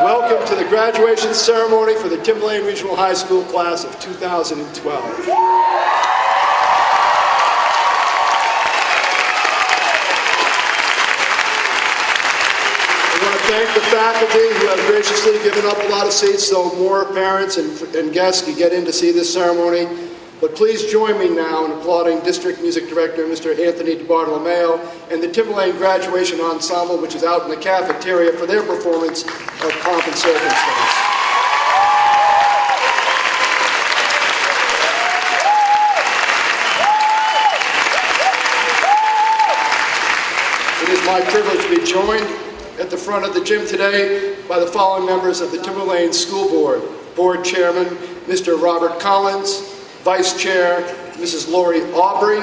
Welcome to the graduation ceremony for the Timberlane Regional High School class of 2012. I want to thank the faculty who have graciously given up a lot of seats so more parents and guests can get in to see this ceremony. But please join me now in applauding District Music Director Mr. Anthony DiBartolomeo and the Timberlane Graduation Ensemble, which is out in the cafeteria, for their performance of Pomp and Circumstance. It is my privilege to be joined at the front of the gym today by the following members of the Timberlane School Board. Board Chairman, Mr. Robert Collins, Vice Chair, Mrs. Lori Aubry,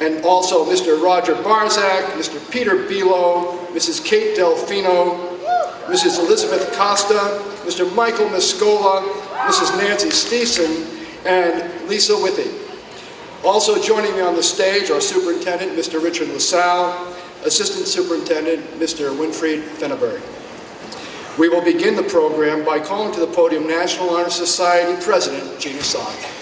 and also Mr. Roger Barzak, Mr. Peter Bilo, Mrs. Kate Delfino, Mrs. Elizabeth Costa, Mr. Michael Miscola, Mrs. Nancy Steeson, and Lisa Withy. Also joining me on the stage are Superintendent Mr. Richard LaSalle, Assistant Superintendent Mr. Winfried Fenneberg. We will begin the program by calling to the podium National Honor Society President Gina Sogg.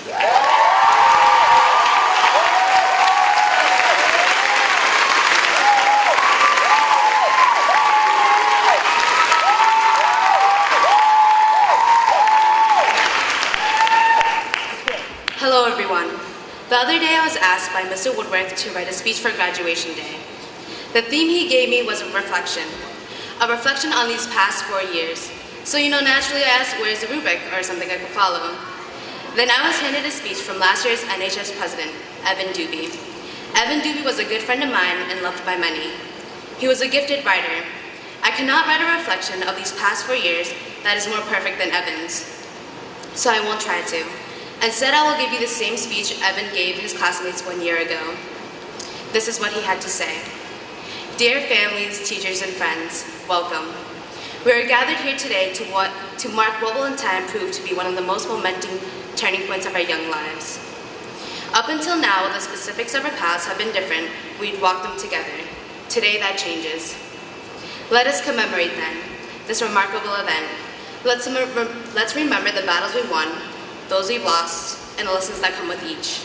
Hello everyone. The other day I was asked by Mr. Woodworth to write a speech for graduation day. The theme he gave me was a reflection on these past 4 years. So naturally I asked where's the rubric or something I could follow. Then I was handed a speech from last year's NHS president, Evan Doobie. Evan Doobie was a good friend of mine and loved by many. He was a gifted writer. I cannot write a reflection of these past 4 years that is more perfect than Evan's. So I won't try to. Instead, I will give you the same speech Evan gave his classmates 1 year ago. This is what he had to say. Dear families, teachers, and friends, welcome. We are gathered here today to mark what will in time prove to be one of the most momentous turning points of our young lives. Up until now, the specifics of our paths have been different. We'd walked them together. Today, that changes. Let us commemorate then this remarkable event. Let's remember the battles we won, those we've lost, and the lessons that come with each.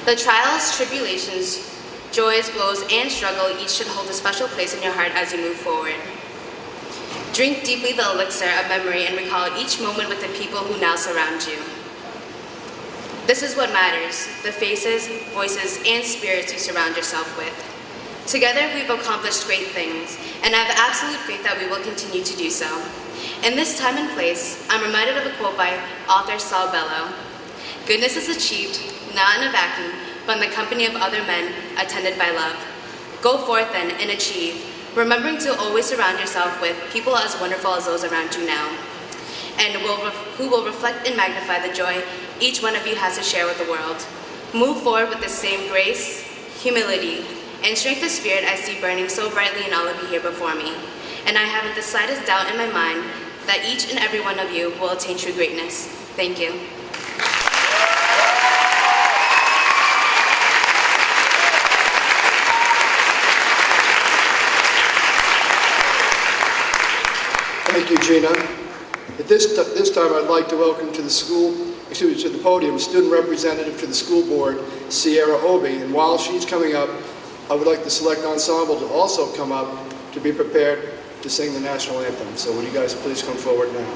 The trials, tribulations, joys, woes, and struggle each should hold a special place in your heart as you move forward. Drink deeply the elixir of memory and recall each moment with the people who now surround you. This is what matters, the faces, voices, and spirits you surround yourself with. Together we've accomplished great things, and I have absolute faith that we will continue to do so. In this time and place, I'm reminded of a quote by author Saul Bellow. Goodness is achieved, not in a vacuum, but in the company of other men, attended by love. Go forth then and achieve, remembering to always surround yourself with people as wonderful as those around you now, and who will reflect and magnify the joy each one of you has to share with the world. Move forward with the same grace, humility, and strength of spirit I see burning so brightly in all of you here before me. And I haven't the slightest doubt in my mind that each and every one of you will attain true greatness. Thank you. Thank you, Gina. At this time, I'd like to welcome to the podium, student representative to the school board, Sierra Obi. And while she's coming up, I would like the select ensemble to also come up to be prepared to sing the national anthem. So would you guys please come forward now?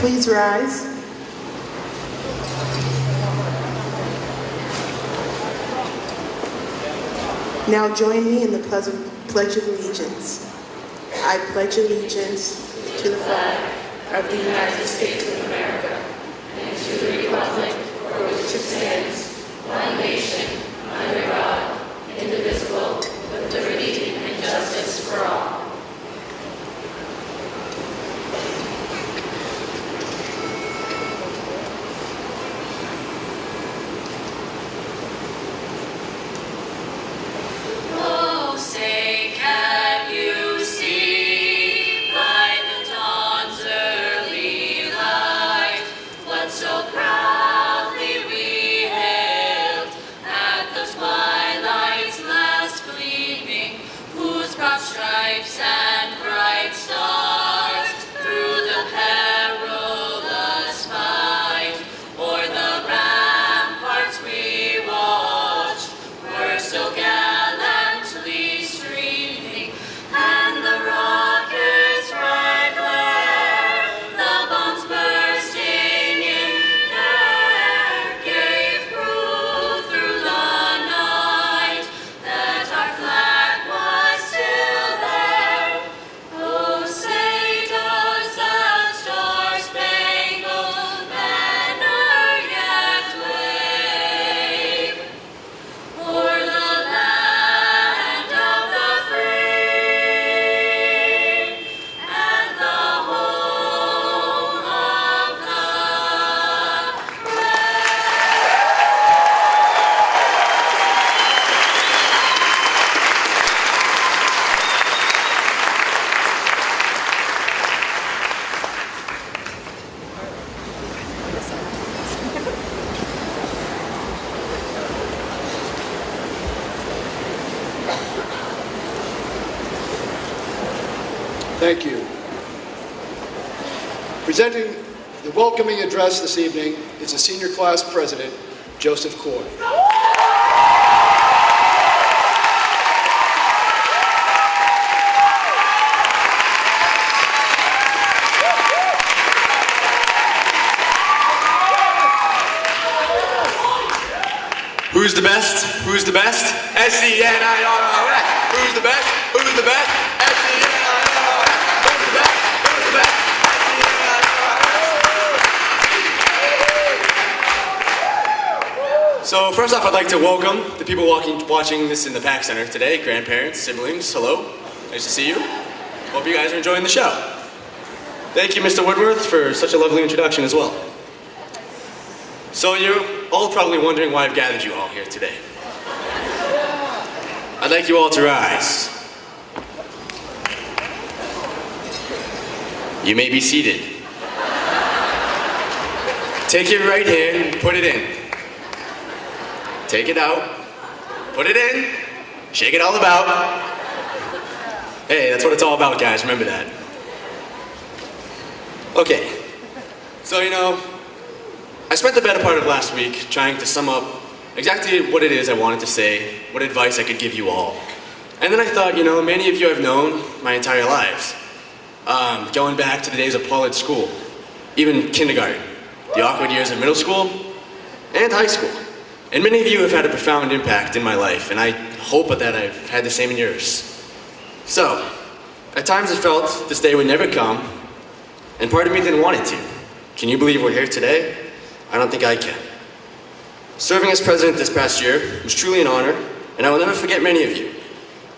Please rise. Now join me in the Pledge of Allegiance. I pledge allegiance to the flag of the United States of America and to the republic for which it stands, one nation, under God, indivisible, with liberty and justice for all. so proudly we hailed at the twilight's last gleaming, whose broad stripes and bright stars through the perilous fight o'er the ramparts we watched were so gallantly streaming, and the rockets' red glare, the bombs bursting in air, gave proof through the night that our flag was still there. Oh, say does that star-spangled banner yet wave o'er the land of the free and the home of the Thank you. Presenting the welcoming address this evening is the senior class president, Joseph Coy. Who's the best? Who's the best? S-E-N-I-R-R-S. Who's the best? Who's the best? S-E-N-I-R-R-S. Who's the best? Who's the best? S-E-N-I-R-R-S. So first off, I'd like to welcome the people watching this in the PAC Center today. Grandparents, siblings, hello. Nice to see you. Hope you guys are enjoying the show. Thank you, Mr. Woodworth, for such a lovely introduction as well. So you're all probably wondering why I've gathered you all here today. I'd like you all to rise. You may be seated. Take your right hand, put it in. Take it out, put it in, shake it all about. Hey, that's what it's all about, guys, remember that. Okay, so I spent the better part of last week trying to sum up exactly what it is I wanted to say, what advice I could give you all. And then I thought, many of you I've known my entire lives. Going back to the days of Pollard School, even kindergarten, the awkward years of middle school, and high school. And many of you have had a profound impact in my life, and I hope that I've had the same in yours. So, at times it felt this day would never come, and part of me didn't want it to. Can you believe we're here today? I don't think I can. Serving as president this past year was truly an honor, and I will never forget many of you.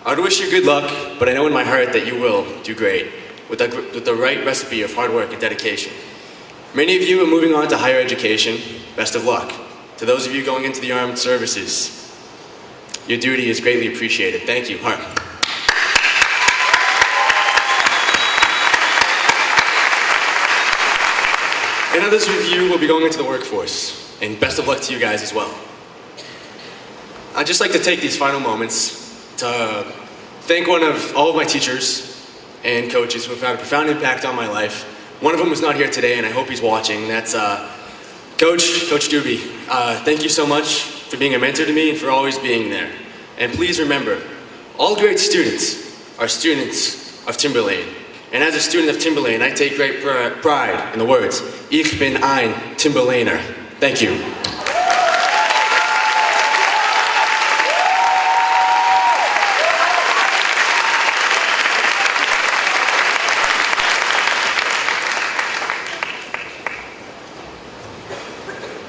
I would wish you good luck, but I know in my heart that you will do great with the right recipe of hard work and dedication. Many of you are moving on to higher education. Best of luck. To those of you going into the armed services, your duty is greatly appreciated. Thank you. Harp. And others of you will be going into the workforce, and best of luck to you guys as well. I'd just like to take these final moments to thank all of my teachers and coaches who have had a profound impact on my life. One of them was not here today, and I hope he's watching. That's Coach Doobie. Thank you so much for being a mentor to me and for always being there. And please remember, all great students are students of Timberlane. And as a student of Timberlane, I take great pride in the words, Ich bin ein Timberlaner. Thank you.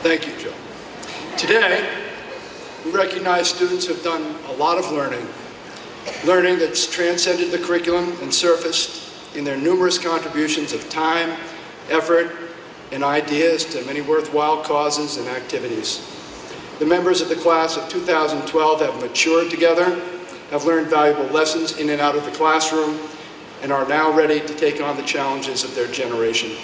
Thank you, Joe. Today, we recognize students who have done a lot of learning that's transcended the curriculum and surfaced in their numerous contributions of time, effort, and ideas to many worthwhile causes and activities. The members of the class of 2012 have matured together, have learned valuable lessons in and out of the classroom, and are now ready to take on the challenges of their generation.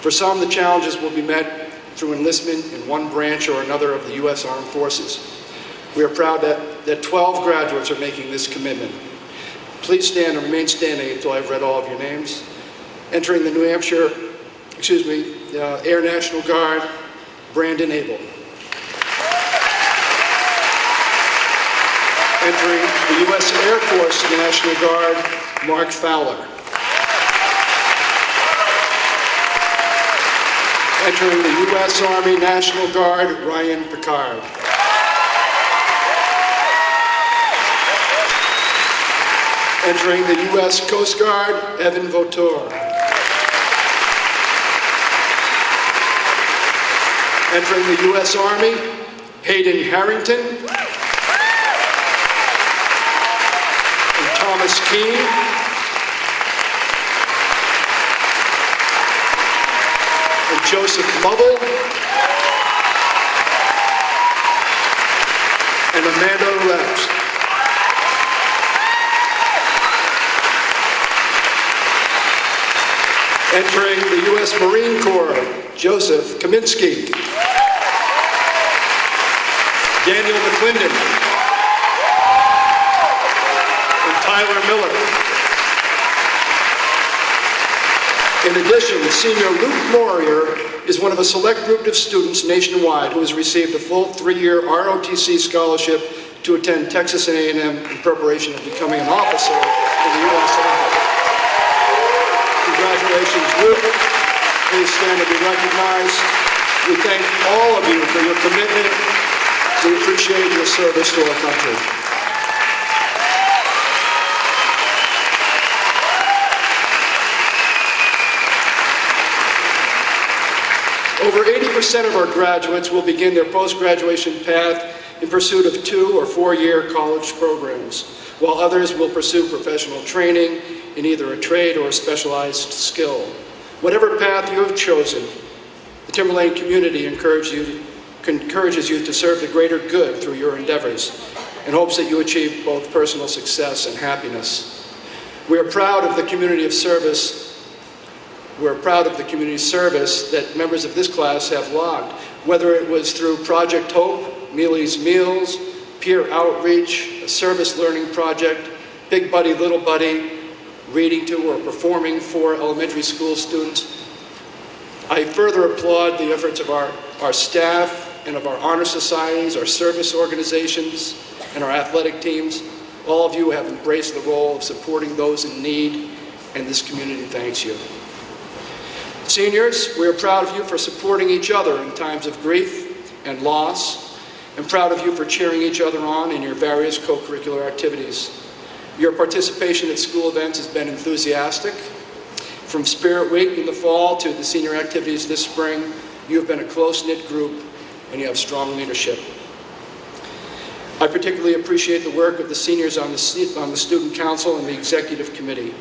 For some, the challenges will be met through enlistment in one branch or another of the U.S. Armed Forces. We are proud that 12 graduates are making this commitment. Please stand and remain standing until I've read all of your names. Entering the Air National Guard, Brandon Abel. Entering the U.S. Air Force National Guard, Mark Fowler. Entering the U.S. Army National Guard, Ryan Picard. Entering the U.S. Coast Guard, Evan Votor. Entering the U.S. Army, Hayden Harrington and Thomas Keene. And Joseph Lovell and Amanda Reps. Entering the U.S. Marine Corps, Joseph Kaminsky. Daniel McClendon and Tyler Miller. In addition, senior Luke Laurier is one of a select group of students nationwide who has received a full 3-year ROTC scholarship to attend Texas A&M in preparation of becoming an officer in the U.S. Army. Congratulations, Luke. Please stand to be recognized. We thank all of you for your commitment. We appreciate your service to our country. Over 80% of our graduates will begin their post-graduation path in pursuit of 2- or 4-year college programs, while others will pursue professional training in either a trade or a specialized skill. Whatever path you have chosen, the Timberlane community encourages you to serve the greater good through your endeavors in hopes that you achieve both personal success and happiness. We are proud of the community of service. We're proud of the community service that members of this class have logged, whether it was through Project Hope, Mealy's Meals, peer outreach, a service learning project, Big Buddy, Little Buddy, reading to or performing for elementary school students. I further applaud the efforts of our staff and of our honor societies, our service organizations, and our athletic teams. All of you have embraced the role of supporting those in need, and this community thanks you. Seniors, we are proud of you for supporting each other in times of grief and loss, and proud of you for cheering each other on in your various co-curricular activities. Your participation at school events has been enthusiastic. From Spirit Week in the fall to the senior activities this spring, you have been a close-knit group and you have strong leadership. I particularly appreciate the work of the seniors on the Student Council and the Executive Committee.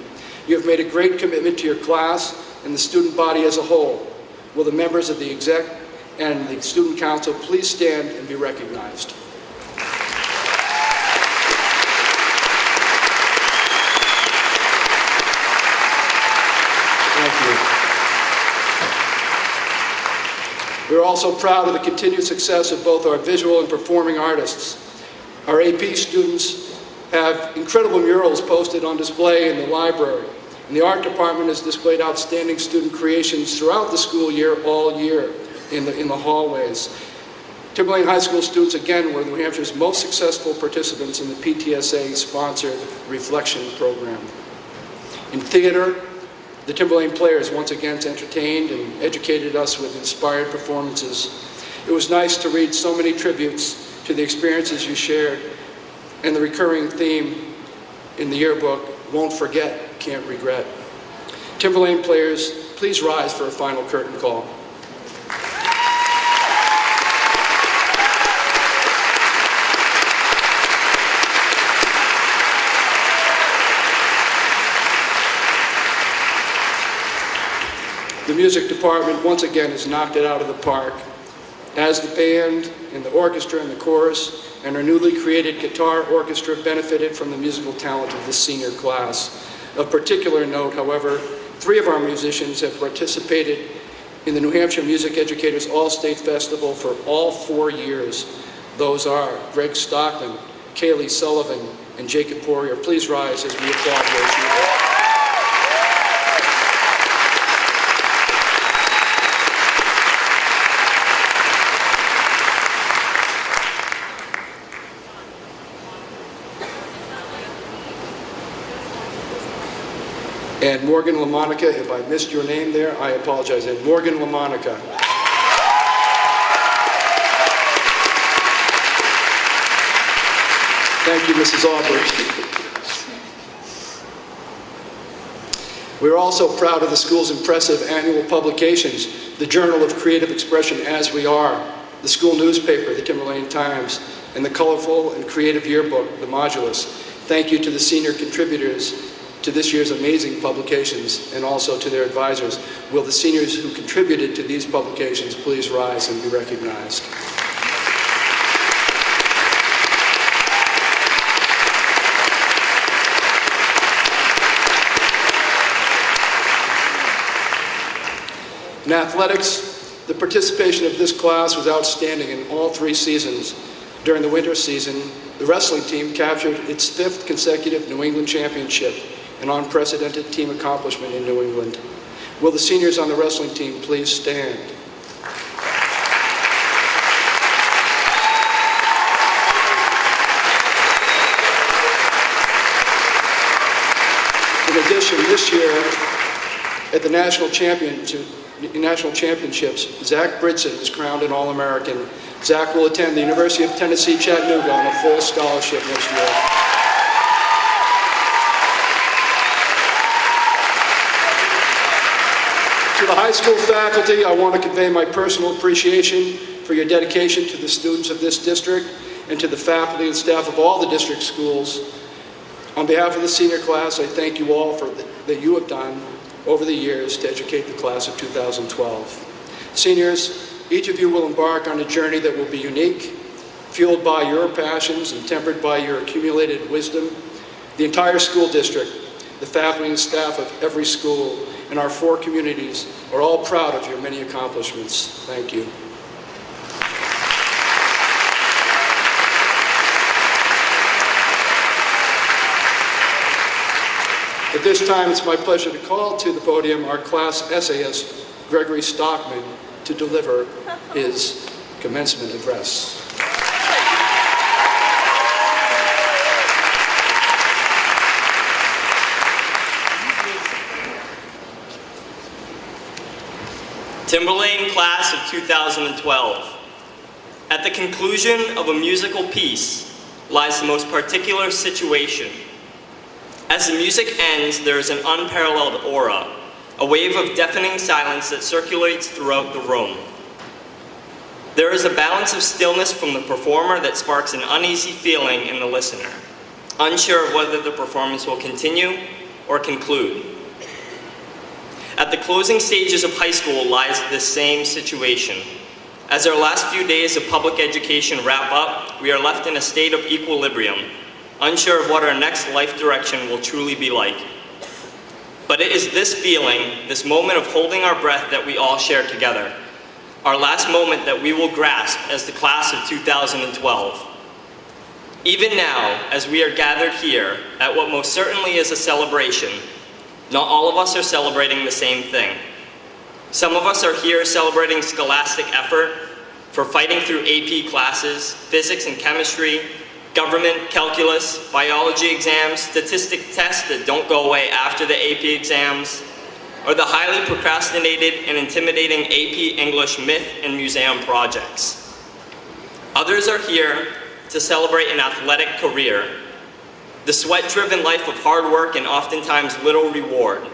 You have made a great commitment to your class and the student body as a whole. Will the members of the Exec and the Student Council please stand and be recognized? Thank you. We're also proud of the continued success of both our visual and performing artists. Our AP students have incredible murals posted on display in the library, and the art department has displayed outstanding student creations throughout the school year, all year, in the hallways. Timberlane High School students, again, were New Hampshire's most successful participants in the PTSA-sponsored Reflection program. In theater, the Timberlane players once again entertained and educated us with inspired performances. It was nice to read so many tributes to the experiences you shared, and the recurring theme in the yearbook, won't forget, can't regret. Timberlane players, please rise for a final curtain call. The music department once again has knocked it out of the park, as the band and the orchestra and the chorus and our newly created guitar orchestra benefited from the musical talent of this senior class. Of particular note, however, 3 of our musicians have participated in the New Hampshire Music Educators All-State Festival for all 4 years. Those are Greg Stockman, Kaylee Sullivan, and Jacob Poirier. Please rise as we applaud their achievement. And Morgan LaMonica, if I missed your name there, I apologize. And Morgan LaMonica. Thank you, Mrs. Aubrey. We're also proud of the school's impressive annual publications, the Journal of Creative Expression, As We Are, the school newspaper, the Timberlane Times, and the colorful and creative yearbook, the Modulus. Thank you to the senior contributors to this year's amazing publications, and also to their advisors. Will the seniors who contributed to these publications please rise and be recognized? In athletics, the participation of this class was outstanding in all 3 seasons. During the winter season, the wrestling team captured its 5th consecutive New England championship, an unprecedented team accomplishment in New England. Will the seniors on the wrestling team please stand? In addition, this year at the National Championships, Zach Bridson is crowned an All-American. Zach will attend the University of Tennessee, Chattanooga on a full scholarship next year. To the high school faculty, I want to convey my personal appreciation for your dedication to the students of this district and to the faculty and staff of all the district schools. On behalf of the senior class, I thank you all for that you have done over the years to educate the class of 2012. Seniors, each of you will embark on a journey that will be unique, fueled by your passions and tempered by your accumulated wisdom. The entire school district, the faculty and staff of every school, and our 4 communities are all proud of your many accomplishments. Thank you. At this time, it's my pleasure to call to the podium our class essayist, Gregory Stockman, to deliver his commencement address. Timberlane Class of 2012. At the conclusion of a musical piece lies the most particular situation. As the music ends, there is an unparalleled aura, a wave of deafening silence that circulates throughout the room. There is a balance of stillness from the performer that sparks an uneasy feeling in the listener, unsure of whether the performance will continue or conclude. At the closing stages of high school lies this same situation. As our last few days of public education wrap up, we are left in a state of equilibrium, unsure of what our next life direction will truly be like. But it is this feeling, this moment of holding our breath that we all share together, our last moment that we will grasp as the class of 2012. Even now, as we are gathered here at what most certainly is a celebration, not all of us are celebrating the same thing. Some of us are here celebrating scholastic effort for fighting through AP classes, physics and chemistry, government, calculus, biology exams, statistic tests that don't go away after the AP exams, or the highly procrastinated and intimidating AP English myth and museum projects. Others are here to celebrate an athletic career, the sweat-driven life of hard work and oftentimes little reward.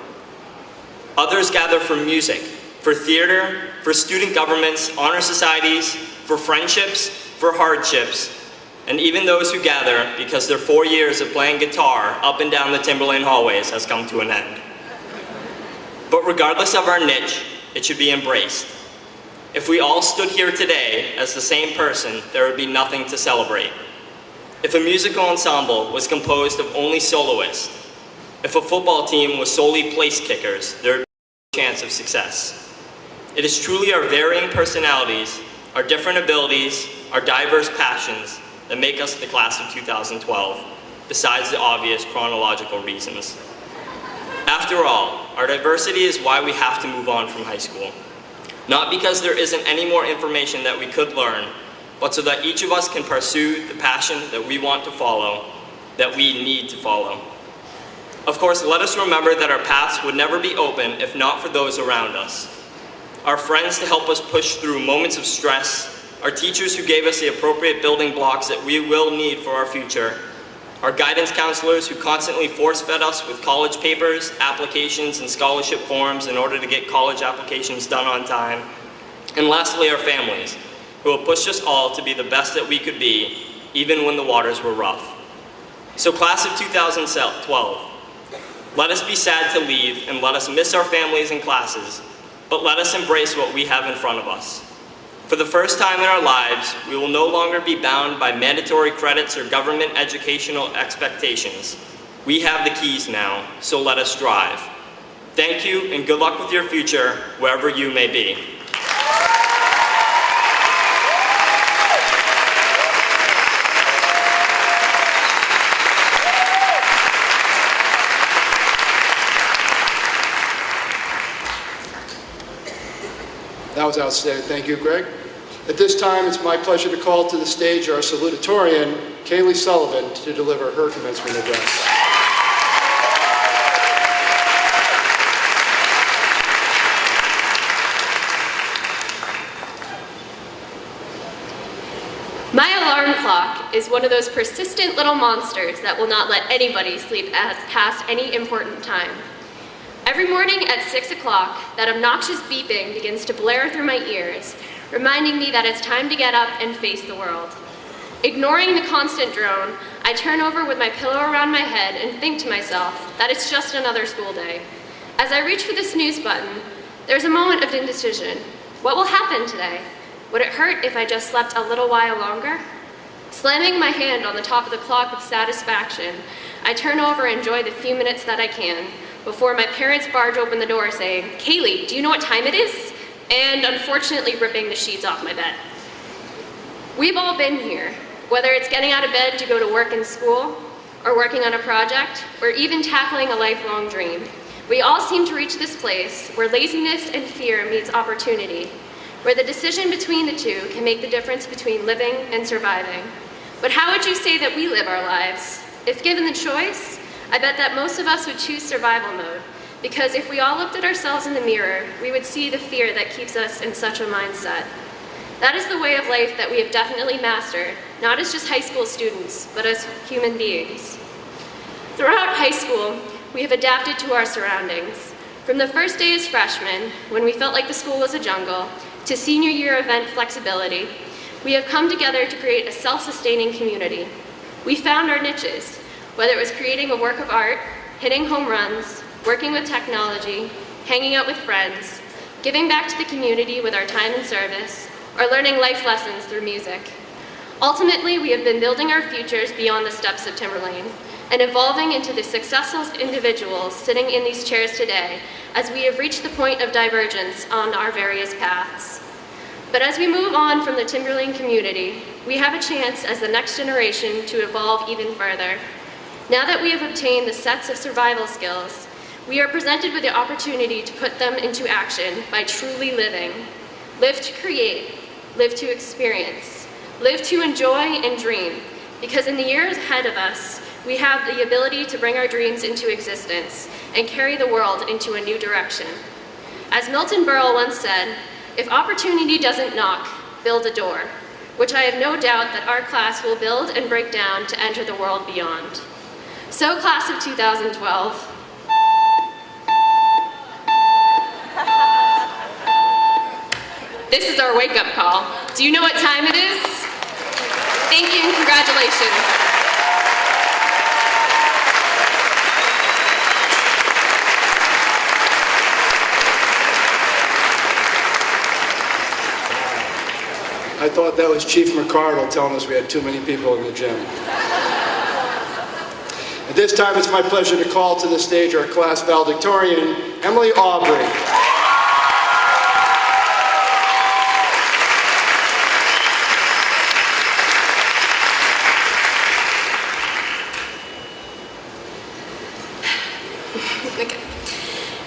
Others gather for music, for theater, for student governments, honor societies, for friendships, for hardships, and even those who gather because their 4 years of playing guitar up and down the Timberlane hallways has come to an end. But regardless of our niche, it should be embraced. If we all stood here today as the same person, there would be nothing to celebrate. If a musical ensemble was composed of only soloists, if a football team was solely place kickers, there would be no chance of success. It is truly our varying personalities, our different abilities, our diverse passions that make us the class of 2012, besides the obvious chronological reasons. After all, our diversity is why we have to move on from high school. Not because there isn't any more information that we could learn, but so that each of us can pursue the passion that we want to follow, that we need to follow. Of course, let us remember that our paths would never be open if not for those around us. Our friends to help us push through moments of stress, our teachers who gave us the appropriate building blocks that we will need for our future, our guidance counselors who constantly force-fed us with college papers, applications, and scholarship forms in order to get college applications done on time, and lastly, our families, who have pushed us all to be the best that we could be, even when the waters were rough. So class of 2012, let us be sad to leave and let us miss our families and classes, but let us embrace what we have in front of us. For the first time in our lives, we will no longer be bound by mandatory credits or government educational expectations. We have the keys now, so let us strive. Thank you, and good luck with your future, wherever you may be. That was outstanding. Thank you, Greg. At this time, it's my pleasure to call to the stage our salutatorian, Kaylee Sullivan, to deliver her commencement address. My alarm clock is one of those persistent little monsters that will not let anybody sleep past any important time. Every morning at 6 o'clock, that obnoxious beeping begins to blare through my ears, reminding me that it's time to get up and face the world. Ignoring the constant drone, I turn over with my pillow around my head and think to myself that it's just another school day. As I reach for the snooze button, there's a moment of indecision. What will happen today? Would it hurt if I just slept a little while longer? Slamming my hand on the top of the clock with satisfaction, I turn over and enjoy the few minutes that I can, before my parents barge open the door saying, "Kaylee, do you know what time it is?" and unfortunately ripping the sheets off my bed. We've all been here, whether it's getting out of bed to go to work and school, or working on a project, or even tackling a lifelong dream. We all seem to reach this place where laziness and fear meets opportunity, where the decision between the two can make the difference between living and surviving. But how would you say that we live our lives? If given the choice, I bet that most of us would choose survival mode, because if we all looked at ourselves in the mirror, we would see the fear that keeps us in such a mindset. That is the way of life that we have definitely mastered, not as just high school students, but as human beings. Throughout high school, we have adapted to our surroundings. From the first day as freshmen, when we felt like the school was a jungle, to senior year event flexibility, we have come together to create a self-sustaining community. We found our niches, whether it was creating a work of art, hitting home runs, working with technology, hanging out with friends, giving back to the community with our time and service, or learning life lessons through music. Ultimately, we have been building our futures beyond the steps of Timberlane and evolving into the successful individuals sitting in these chairs today as we have reached the point of divergence on our various paths. But as we move on from the Timberlane community, we have a chance as the next generation to evolve even further. Now that we have obtained the sets of survival skills, we are presented with the opportunity to put them into action by truly living. Live to create, live to experience, live to enjoy and dream, because in the years ahead of us, we have the ability to bring our dreams into existence and carry the world into a new direction. As Milton Berle once said, "If opportunity doesn't knock, build a door," which I have no doubt that our class will build and break down to enter the world beyond. So, class of 2012, this is our wake-up call. Do you know what time it is? Thank you and congratulations. I thought that was Chief McCardle telling us we had too many people in the gym. At this time, it's my pleasure to call to the stage our class valedictorian, Emily Aubrey.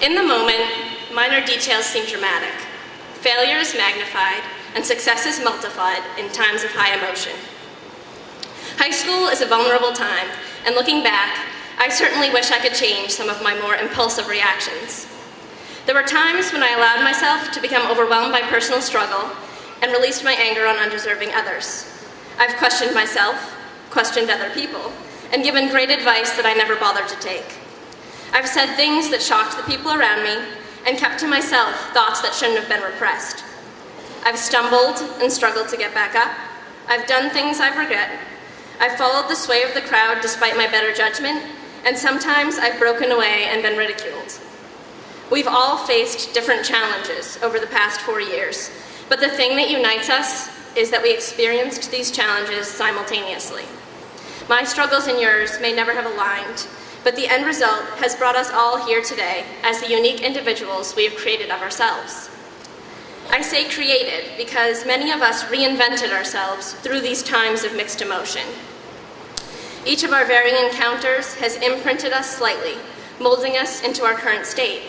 In the moment, minor details seem dramatic. Failure is magnified, and success is multiplied in times of high emotion. High school is a vulnerable time, and looking back, I certainly wish I could change some of my more impulsive reactions. There were times when I allowed myself to become overwhelmed by personal struggle and released my anger on undeserving others. I've questioned myself, questioned other people, and given great advice that I never bothered to take. I've said things that shocked the people around me and kept to myself thoughts that shouldn't have been repressed. I've stumbled and struggled to get back up. I've done things I regret. I've followed the sway of the crowd despite my better judgment, and sometimes I've broken away and been ridiculed. We've all faced different challenges over the past 4 years, but the thing that unites us is that we experienced these challenges simultaneously. My struggles and yours may never have aligned, but the end result has brought us all here today as the unique individuals we have created of ourselves. I say created because many of us reinvented ourselves through these times of mixed emotion. Each of our varying encounters has imprinted us slightly, molding us into our current state.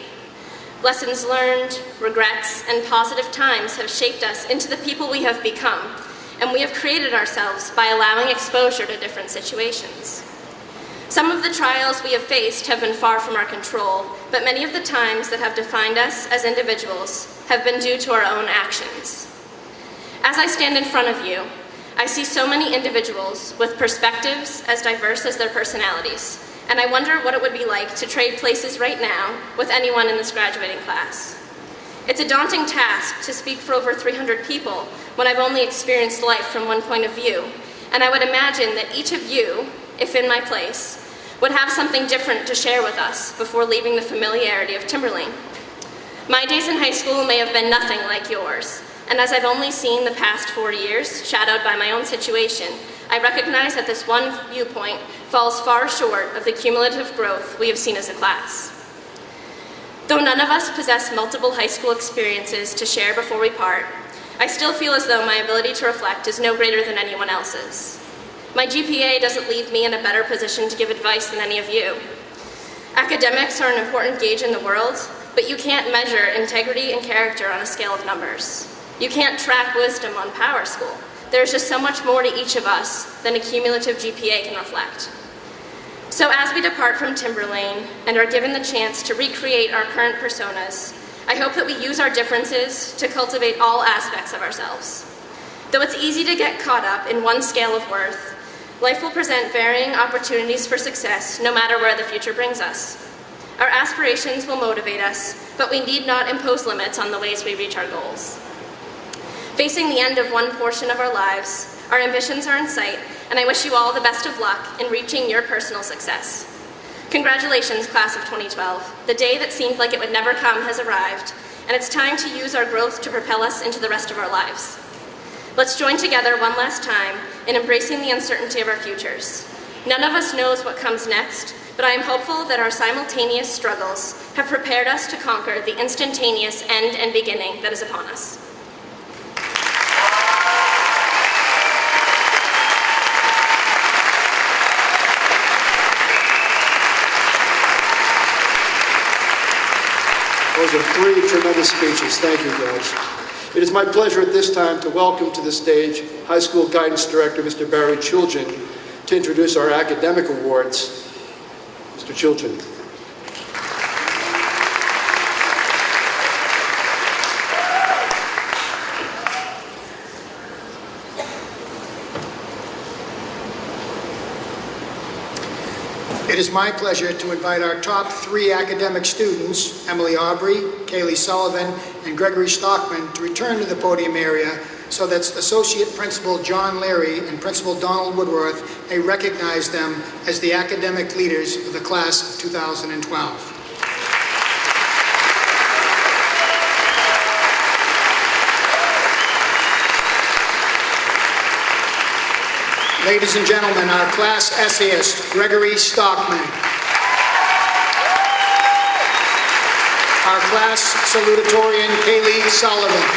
Lessons learned, regrets, and positive times have shaped us into the people we have become, and we have created ourselves by allowing exposure to different situations. Some of the trials we have faced have been far from our control, but many of the times that have defined us as individuals have been due to our own actions. As I stand in front of you, I see so many individuals with perspectives as diverse as their personalities, and I wonder what it would be like to trade places right now with anyone in this graduating class. It's a daunting task to speak for over 300 people when I've only experienced life from one point of view, and I would imagine that each of you, if in my place, would have something different to share with us before leaving the familiarity of Timberlane. My days in high school may have been nothing like yours, and as I've only seen the past 4 years, shadowed by my own situation, I recognize that this one viewpoint falls far short of the cumulative growth we have seen as a class. Though none of us possess multiple high school experiences to share before we part, I still feel as though my ability to reflect is no greater than anyone else's. My GPA doesn't leave me in a better position to give advice than any of you. Academics are an important gauge in the world, but you can't measure integrity and character on a scale of numbers. You can't track wisdom on Power School. There's just so much more to each of us than a cumulative GPA can reflect. So as we depart from Timberlane and are given the chance to recreate our current personas, I hope that we use our differences to cultivate all aspects of ourselves. Though it's easy to get caught up in one scale of worth, life will present varying opportunities for success no matter where the future brings us. Our aspirations will motivate us, but we need not impose limits on the ways we reach our goals. Facing the end of one portion of our lives, our ambitions are in sight, and I wish you all the best of luck in reaching your personal success. Congratulations, class of 2012. The day that seemed like it would never come has arrived, and it's time to use our growth to propel us into the rest of our lives. Let's join together one last time in embracing the uncertainty of our futures. None of us knows what comes next, but I am hopeful that our simultaneous struggles have prepared us to conquer the instantaneous end and beginning that is upon us. Those are 3 tremendous speeches. Thank you, guys. It is my pleasure at this time to welcome to the stage High School Guidance Director, Mr. Barry Chilgen, to introduce our academic awards. Mr. Chilgen. It is my pleasure to invite our top 3 academic students, Emily Aubrey, Kaylee Sullivan, and Gregory Stockman, to return to the podium area so that Associate Principal John Leary and Principal Donald Woodworth may recognize them as the academic leaders of the class of 2012. Ladies and gentlemen, our class essayist, Gregory Stockman. Our class salutatorian, Kaylee Sullivan.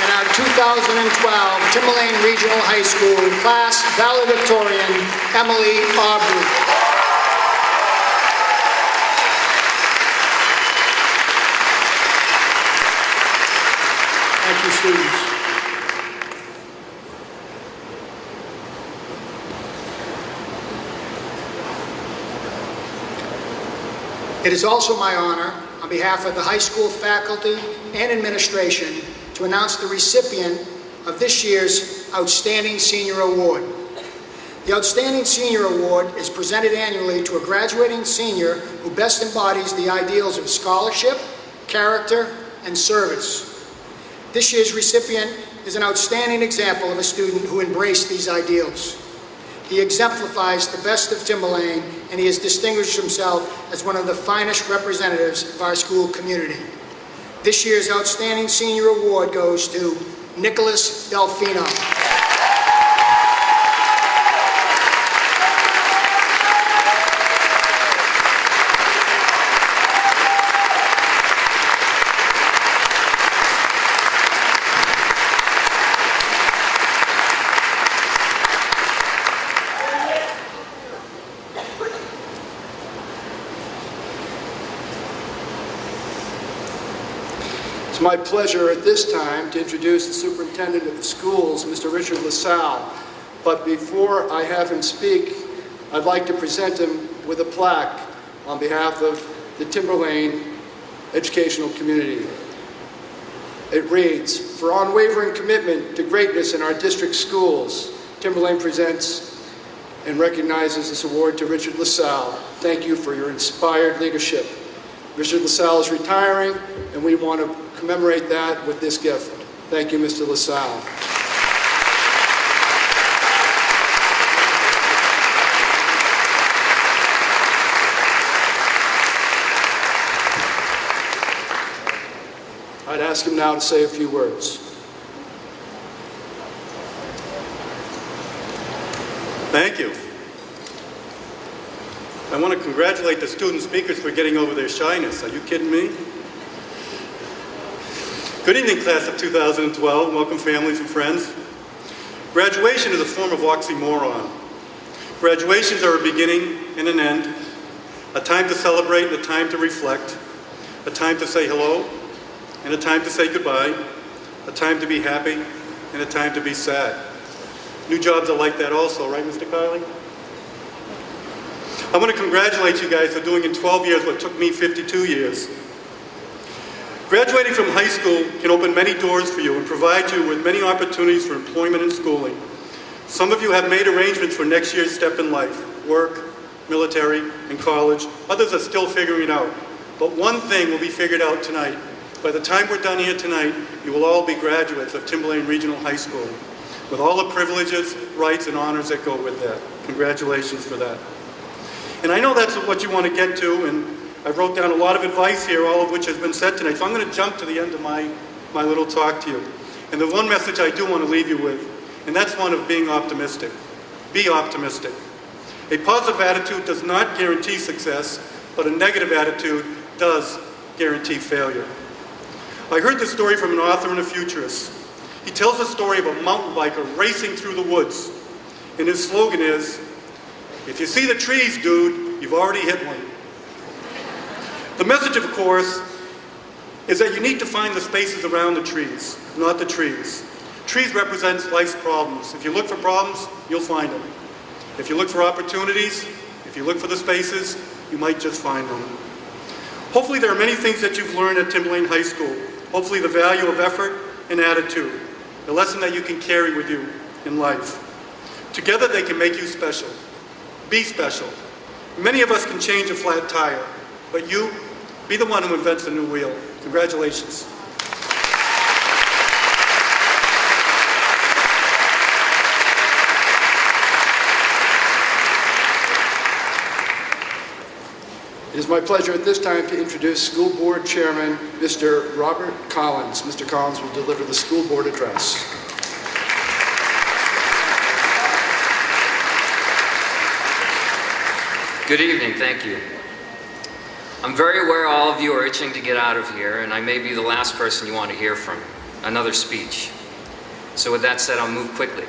And our 2012 Timberlane Regional High School class valedictorian, Emily Aubrey. Thank you, students. It is also my honor, on behalf of the high school faculty and administration, to announce the recipient of this year's Outstanding Senior Award. The Outstanding Senior Award is presented annually to a graduating senior who best embodies the ideals of scholarship, character, and service. This year's recipient is an outstanding example of a student who embraced these ideals. He exemplifies the best of Timberlane, and he has distinguished himself as one of the finest representatives of our school community. This year's Outstanding Senior Award goes to Nicholas Delfino. It's my pleasure at this time to introduce the Superintendent of the Schools, Mr. Richard LaSalle. But before I have him speak, I'd like to present him with a plaque on behalf of the Timberlane educational community. It reads, "For unwavering commitment to greatness in our district schools, Timberlane presents and recognizes this award to Richard LaSalle. Thank you for your inspired leadership." Richard LaSalle is retiring, and we want to commemorate that with this gift. Thank you, Mr. LaSalle. I'd ask him now to say a few words. Thank you. I want to congratulate the student speakers for getting over their shyness. Are you kidding me? Good evening, class of 2012. Welcome, families and friends. Graduation is a form of oxymoron. Graduations are a beginning and an end, a time to celebrate and a time to reflect, a time to say hello and a time to say goodbye, a time to be happy and a time to be sad. New jobs are like that also, right, Mr. Kiley? I want to congratulate you guys for doing in 12 years what took me 52 years. Graduating from high school can open many doors for you and provide you with many opportunities for employment and schooling. Some of you have made arrangements for next year's step in life, work, military, and college. Others are still figuring it out. But one thing will be figured out tonight. By the time we're done here tonight, you will all be graduates of Timberlane Regional High School, with all the privileges, rights, and honors that go with that. Congratulations for that. And I know that's what you want to get to, and I wrote down a lot of advice here, all of which has been said tonight. So I'm going to jump to the end of my little talk to you. And the one message I do want to leave you with, and that's one of being optimistic. Be optimistic. A positive attitude does not guarantee success, but a negative attitude does guarantee failure. I heard this story from an author and a futurist. He tells a story of a mountain biker racing through the woods. And his slogan is, "If you see the trees, dude, you've already hit one." The message, of course, is that you need to find the spaces around the trees, not the trees. Trees represent life's problems. If you look for problems, you'll find them. If you look for opportunities, if you look for the spaces, you might just find them. Hopefully there are many things that you've learned at Timberlane High School. Hopefully the value of effort and attitude, a lesson that you can carry with you in life. Together they can make you special. Be special. Many of us can change a flat tire, but you, be the one who invents the new wheel. Congratulations. It is my pleasure at this time to introduce School Board Chairman, Mr. Robert Collins. Mr. Collins will deliver the school board address. Good evening, thank you. I'm very aware all of you are itching to get out of here, and I may be the last person you want to hear from. Another speech. So with that said, I'll move quickly.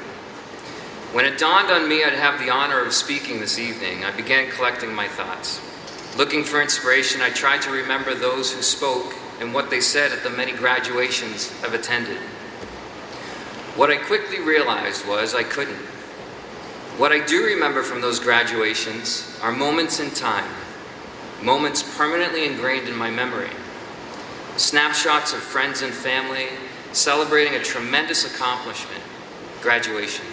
When it dawned on me I'd have the honor of speaking this evening, I began collecting my thoughts. Looking for inspiration, I tried to remember those who spoke and what they said at the many graduations I've attended. What I quickly realized was I couldn't. What I do remember from those graduations are moments in time, moments permanently ingrained in my memory. Snapshots of friends and family celebrating a tremendous accomplishment, graduation.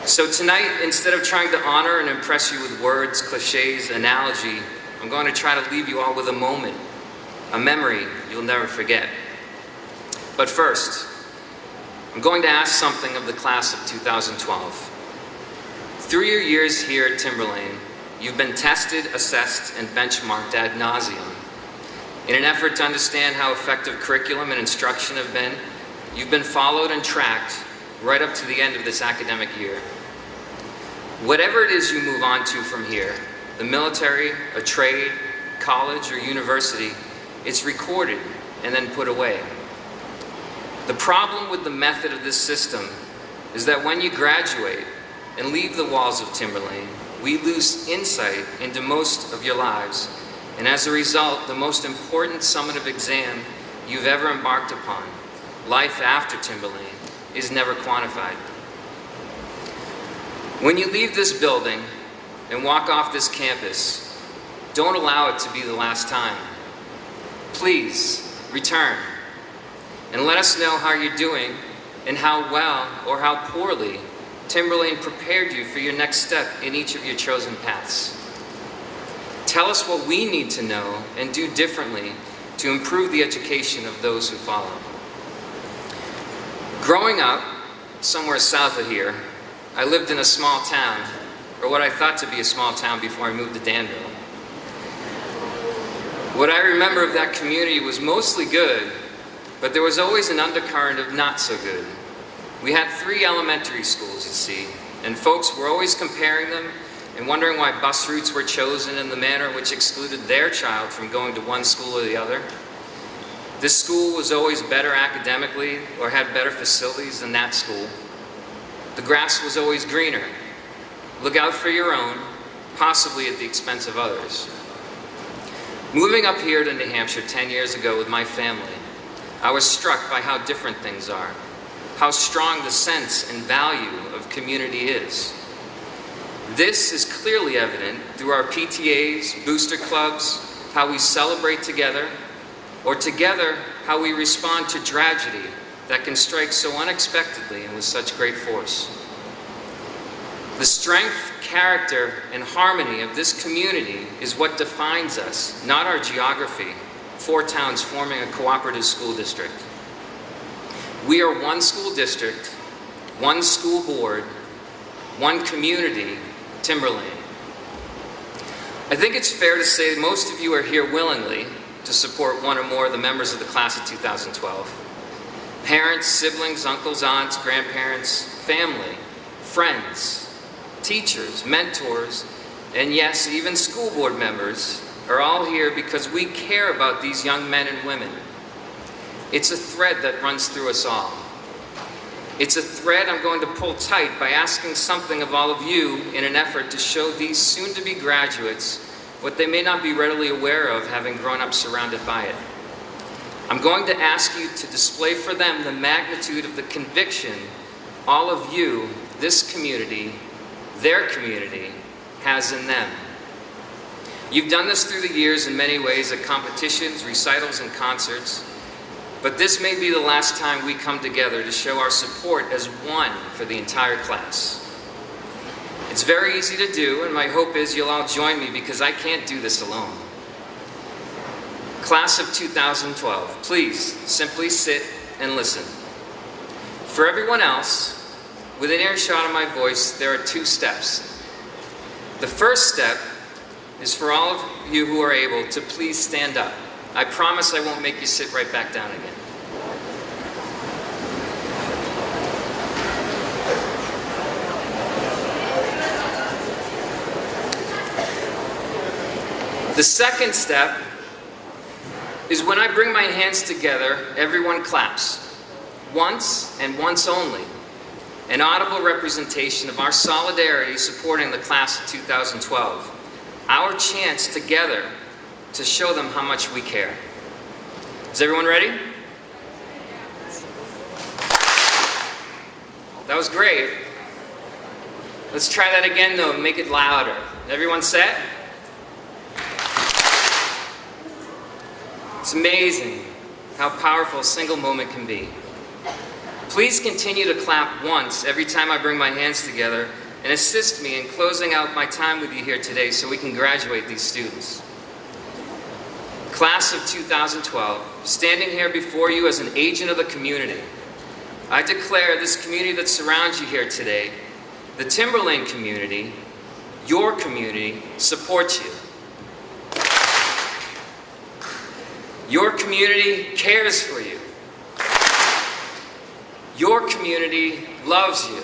So tonight, instead of trying to honor and impress you with words, cliches, analogy, I'm going to try to leave you all with a moment, a memory you'll never forget. But first, I'm going to ask something of the class of 2012. Through your years here at Timberlane, you've been tested, assessed, and benchmarked ad nauseum. In an effort to understand how effective curriculum and instruction have been, you've been followed and tracked right up to the end of this academic year. Whatever it is you move on to from here, the military, a trade, college, or university, it's recorded and then put away. The problem with the method of this system is that when you graduate and leave the walls of Timberlane, we lose insight into most of your lives, and as a result, the most important summative exam you've ever embarked upon, life after Timberlane, is never quantified. When you leave this building and walk off this campus, don't allow it to be the last time. Please, return and let us know how you're doing and how well or how poorly Timberlane prepared you for your next step in each of your chosen paths. Tell us what we need to know and do differently to improve the education of those who follow. Growing up, somewhere south of here, I lived in a small town, or what I thought to be a small town before I moved to Danville. What I remember of that community was mostly good, but there was always an undercurrent of not so good. We had 3 elementary schools, you see, and folks were always comparing them and wondering why bus routes were chosen in the manner which excluded their child from going to one school or the other. This school was always better academically or had better facilities than that school. The grass was always greener. Look out for your own, possibly at the expense of others. Moving up here to New Hampshire 10 years ago with my family, I was struck by how different things are, how strong the sense and value of community is. This is clearly evident through our PTAs, booster clubs, how we celebrate together, or together how we respond to tragedy that can strike so unexpectedly and with such great force. The strength, character, and harmony of this community is what defines us, not our geography, 4 towns forming a cooperative school district. We are one school district, one school board, one community, Timberlane. I think it's fair to say that most of you are here willingly to support one or more of the members of the class of 2012. Parents, siblings, uncles, aunts, grandparents, family, friends, teachers, mentors, and yes, even school board members are all here because we care about these young men and women. It's a thread that runs through us all. It's a thread I'm going to pull tight by asking something of all of you in an effort to show these soon-to-be graduates what they may not be readily aware of having grown up surrounded by it. I'm going to ask you to display for them the magnitude of the conviction all of you, this community, their community, has in them. You've done this through the years in many ways at competitions, recitals, and concerts, but this may be the last time we come together to show our support as one for the entire class. It's very easy to do, and my hope is you'll all join me because I can't do this alone. Class of 2012, please simply sit and listen. For everyone else, within earshot of my voice, there are 2 steps. The first step is for all of you who are able to please stand up. I promise I won't make you sit right back down again. The second step is when I bring my hands together, everyone claps. Once and once only. An audible representation of our solidarity supporting the class of 2012. Our chance together to show them how much we care. Is everyone ready? That was great. Let's try that again though and make it louder. Everyone set? It's amazing how powerful a single moment can be. Please continue to clap once every time I bring my hands together and assist me in closing out my time with you here today so we can graduate these students. Class of 2012, standing here before you as an agent of the community, I declare this community that surrounds you here today, the Timberlane community, your community, supports you. Your community cares for you. Your community loves you.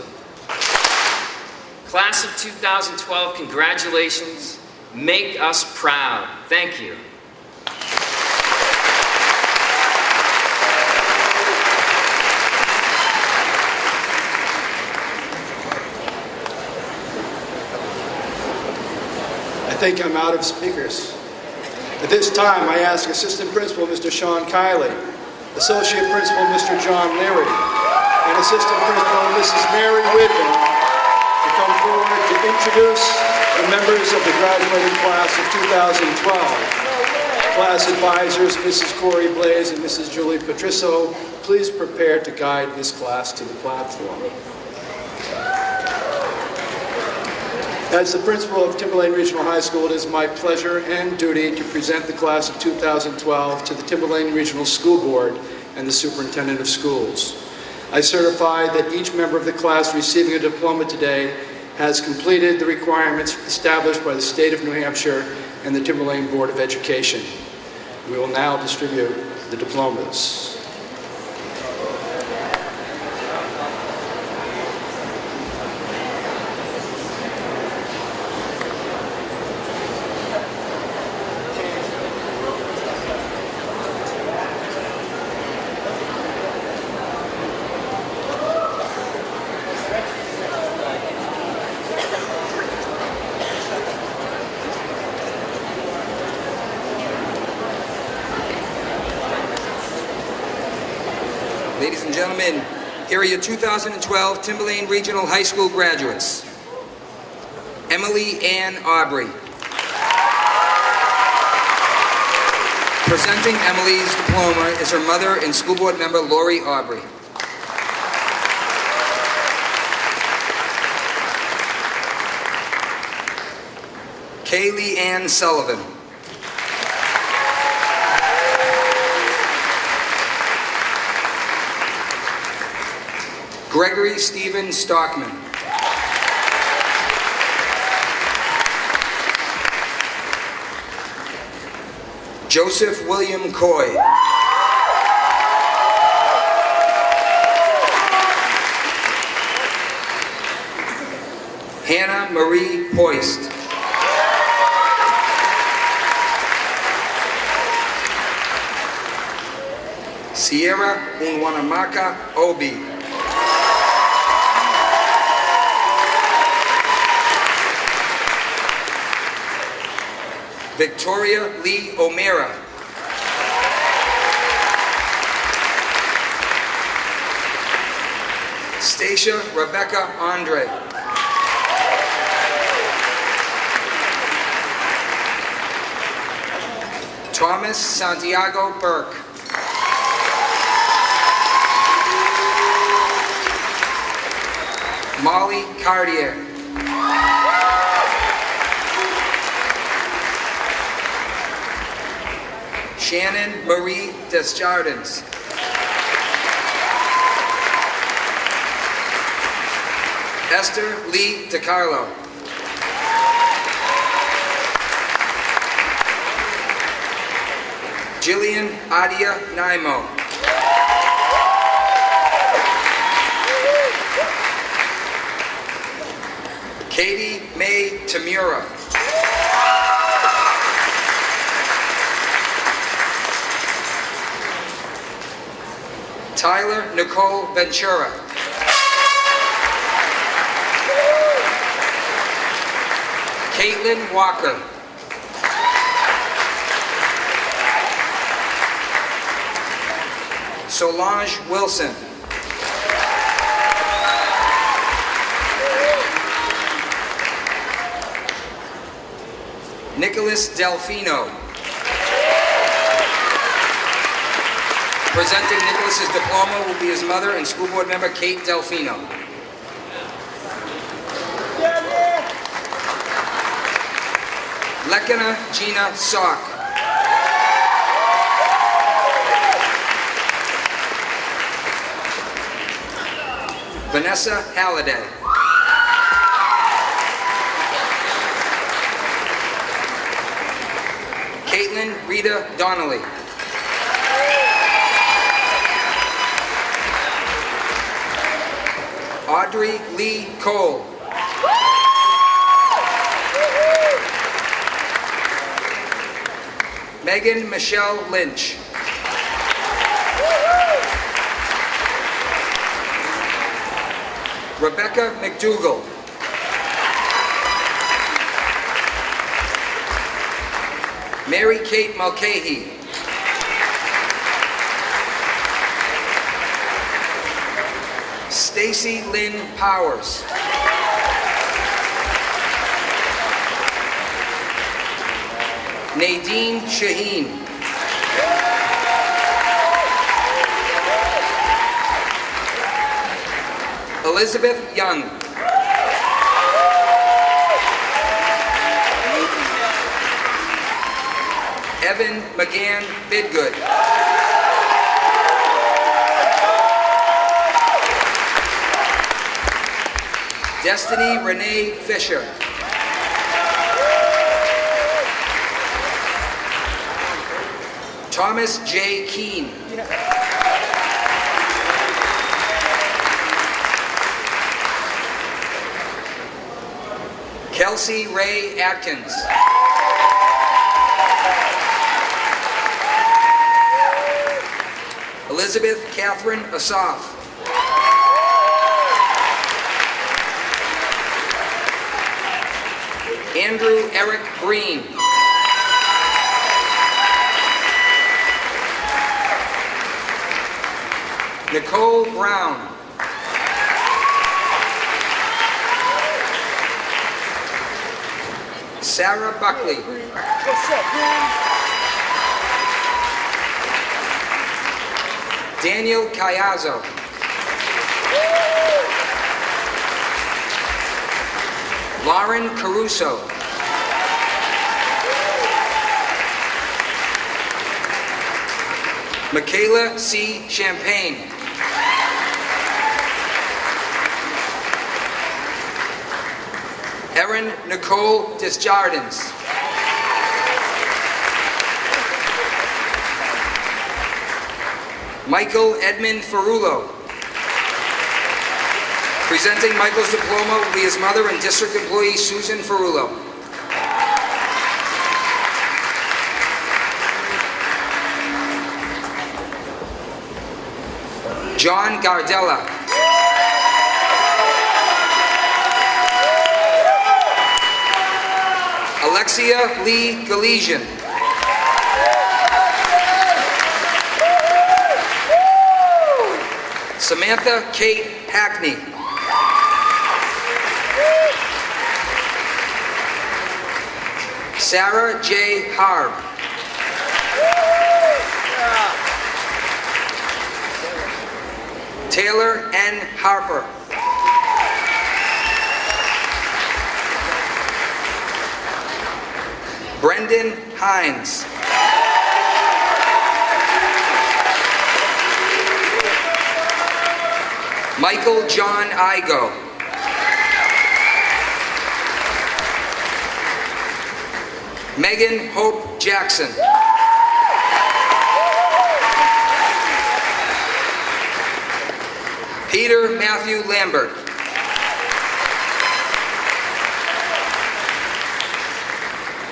Class of 2012, congratulations. Make us proud. Thank you. I think I'm out of speakers. At this time, I ask Assistant Principal Mr. Sean Kiley, Associate Principal Mr. John Leary, and Assistant Principal Mrs. Mary Widman to come forward to introduce the members of the graduating class of 2012. Class advisors, Mrs. Corey Blaze and Mrs. Julie Patrisso, please prepare to guide this class to the platform. As the principal of Timberlane Regional High School, it is my pleasure and duty to present the class of 2012 to the Timberlane Regional School Board and the Superintendent of Schools. I certify that each member of the class receiving a diploma today has completed the requirements established by the State of New Hampshire and the Timberlane Board of Education. We will now distribute the diplomas. Ladies and gentlemen, here are your 2012 Timberlane Regional High School graduates. Emily Ann Aubrey. Presenting Emily's diploma is her mother and school board member Lori Aubrey. Kaylee Ann Sullivan. Gregory Stephen Stockman. Joseph William Coy. Hannah Marie Poist. Sierra Unwanamaka Obi. Victoria Lee O'Meara. Stacia Rebecca Andre. Thomas Santiago Burke. Molly Cartier. Shannon Marie Desjardins. Esther Lee DiCarlo. Jillian Adia Naimo. Katie May Tamura. Tyler Nicole Ventura. Caitlin Walker. Solange Wilson. Nicholas Delfino. Presenting Nicholas's diploma will be his mother and school board member Kate Delfino. Lekina Gina Sock. Vanessa Halliday. Caitlin Rita Donnelly. Audrey Lee Cole. Megan Michelle Lynch. Rebecca McDougall. Mary Kate Mulcahy. Stacy Lynn Powers. Nadine Shaheen. Elizabeth Young. Evan McGann Bidgood. Destiny Renee Fisher. Thomas J. Keene. Kelsey Ray Atkins. Elizabeth Catherine Asaf. Andrew Eric Breen. Nicole Brown. Sarah Buckley. Daniel Cayazzo. Lauren Caruso. Michaela C. Champagne. Erin Nicole Desjardins. Michael Edmund Ferrulo. Presenting Michael's diploma will be his mother and district employee Susan Ferrulo. John Gardella. Alexia Lee Galesian. Samantha Kate Hackney. Sarah J. Harb. Taylor N. Harper. Brendan Hines. Michael John Igo. Megan Hope Jackson. Peter Matthew Lambert.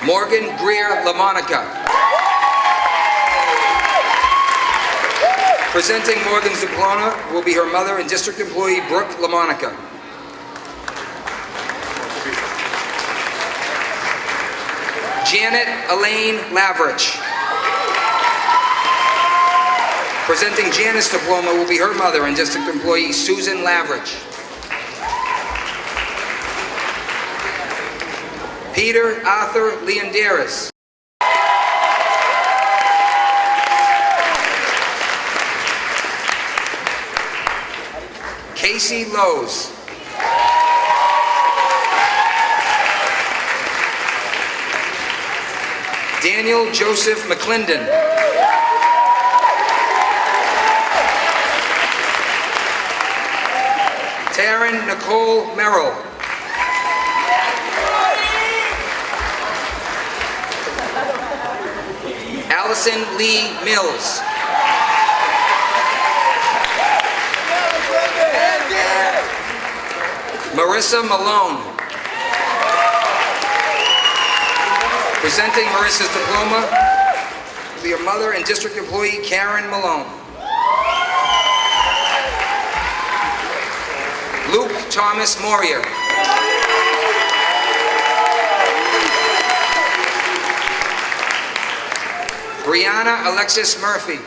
Morgan Greer LaMonica. Presenting Morgan's diploma will be her mother and district employee Brooke LaMonica. Janet Elaine Lavrich. Presenting Janet's diploma will be her mother and district employee Susan Lavrich. Peter Arthur Leanderis. Casey Lowe's. Daniel Joseph McClendon. Taryn Nicole Merrill. Allison Lee Mills. Marissa Malone. Presenting Marissa's diploma will be her mother and district employee Karen Malone. Luke Thomas Moria. Brianna Alexis Murphy.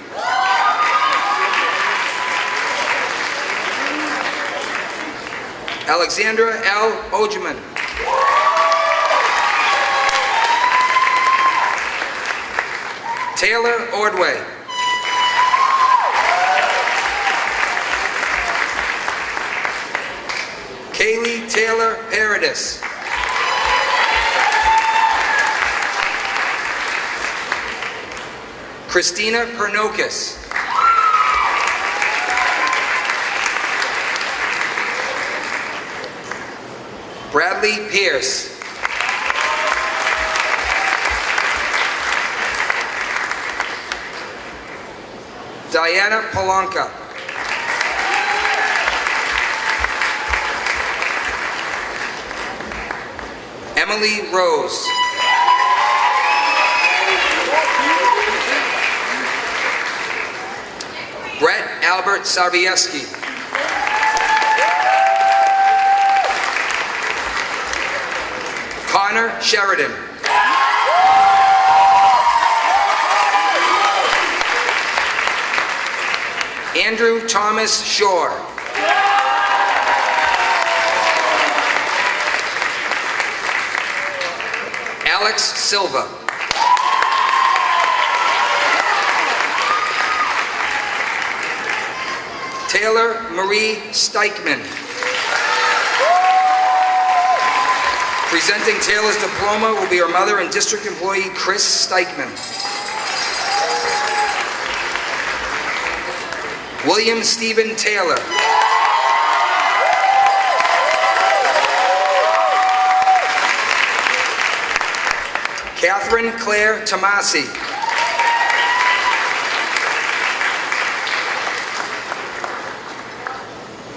Alexandra L. Ogeman. Taylor Ordway. Kaylee Taylor Paradis. Christina Pernokis. Bradley Pierce. Diana Polanka. Emily Rose. Brett Albert Sarvieski. Connor Sheridan. Andrew Thomas Shore. Alex Silva. Taylor Marie Steichman. Presenting Taylor's diploma will be her mother and district employee Chris Steichman. William Stephen Taylor. Catherine Claire Tomasi.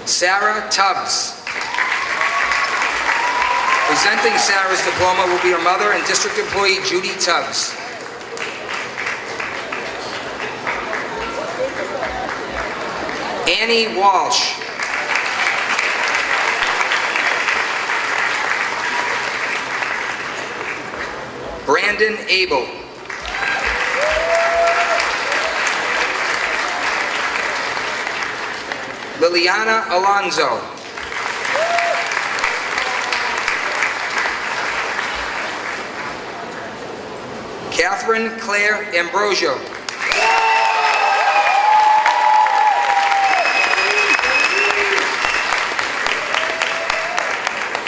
Sarah Tubbs. Presenting Sarah's diploma will be her mother and district employee Judy Tubbs. Annie Walsh. Brandon Abel. Liliana Alonzo. Catherine Claire Ambrosio.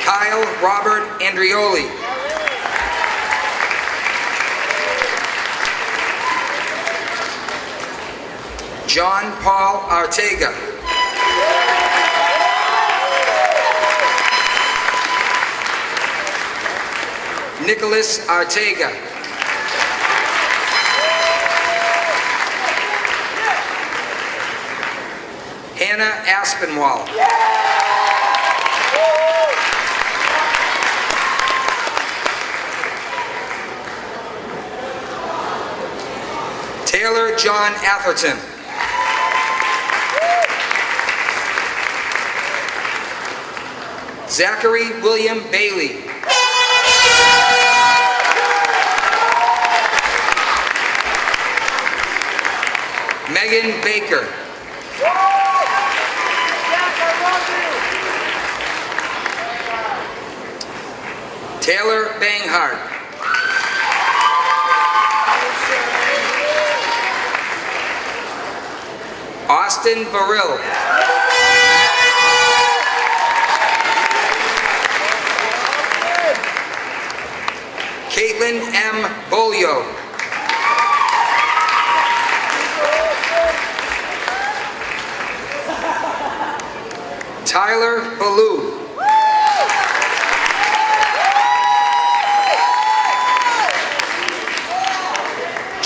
Kyle Robert Andrioli. John Paul Artega. Nicholas Artega. Hannah Aspinwall. Taylor John Atherton. Zachary William Bailey. Megan Baker. Taylor Banghart. Austin Burrill. Caitlin M. Bolio. Tyler Ballou.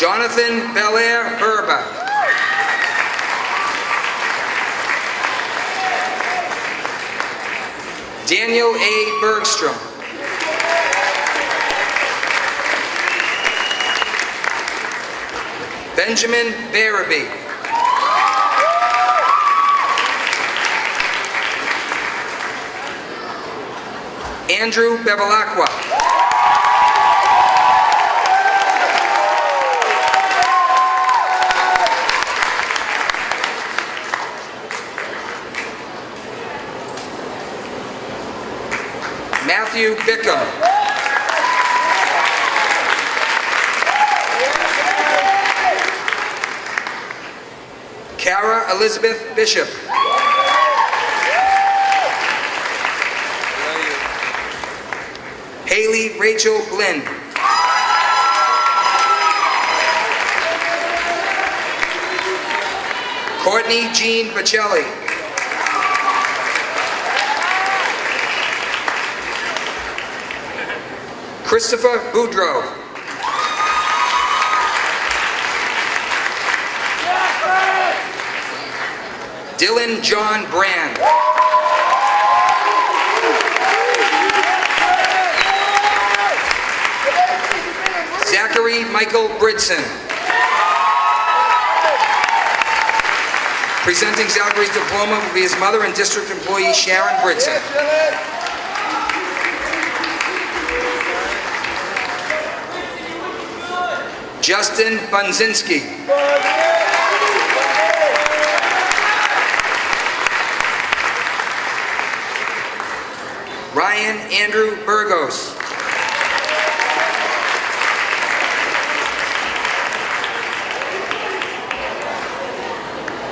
Jonathan Belair Herba. Daniel A. Bergstrom. Benjamin Barabee. Andrew Bevilacqua. Matthew Bickham. Kara Elizabeth Bishop. Haley Rachel Glynn. Courtney Jean Bocelli. Christopher Boudreau. Dylan John Brand. Zachary Michael Bridson. Presenting Zachary's diploma will be his mother and district employee Sharon Bridson. Justin Bunzinski. Ryan Andrew Burgos.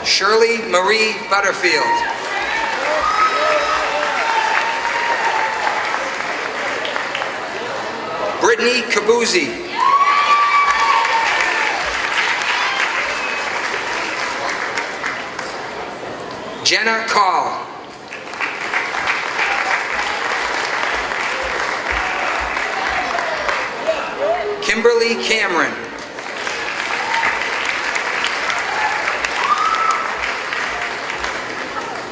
Shirley Marie Butterfield. Brittany Cabuzzi. Jenna Call. Kimberly Cameron.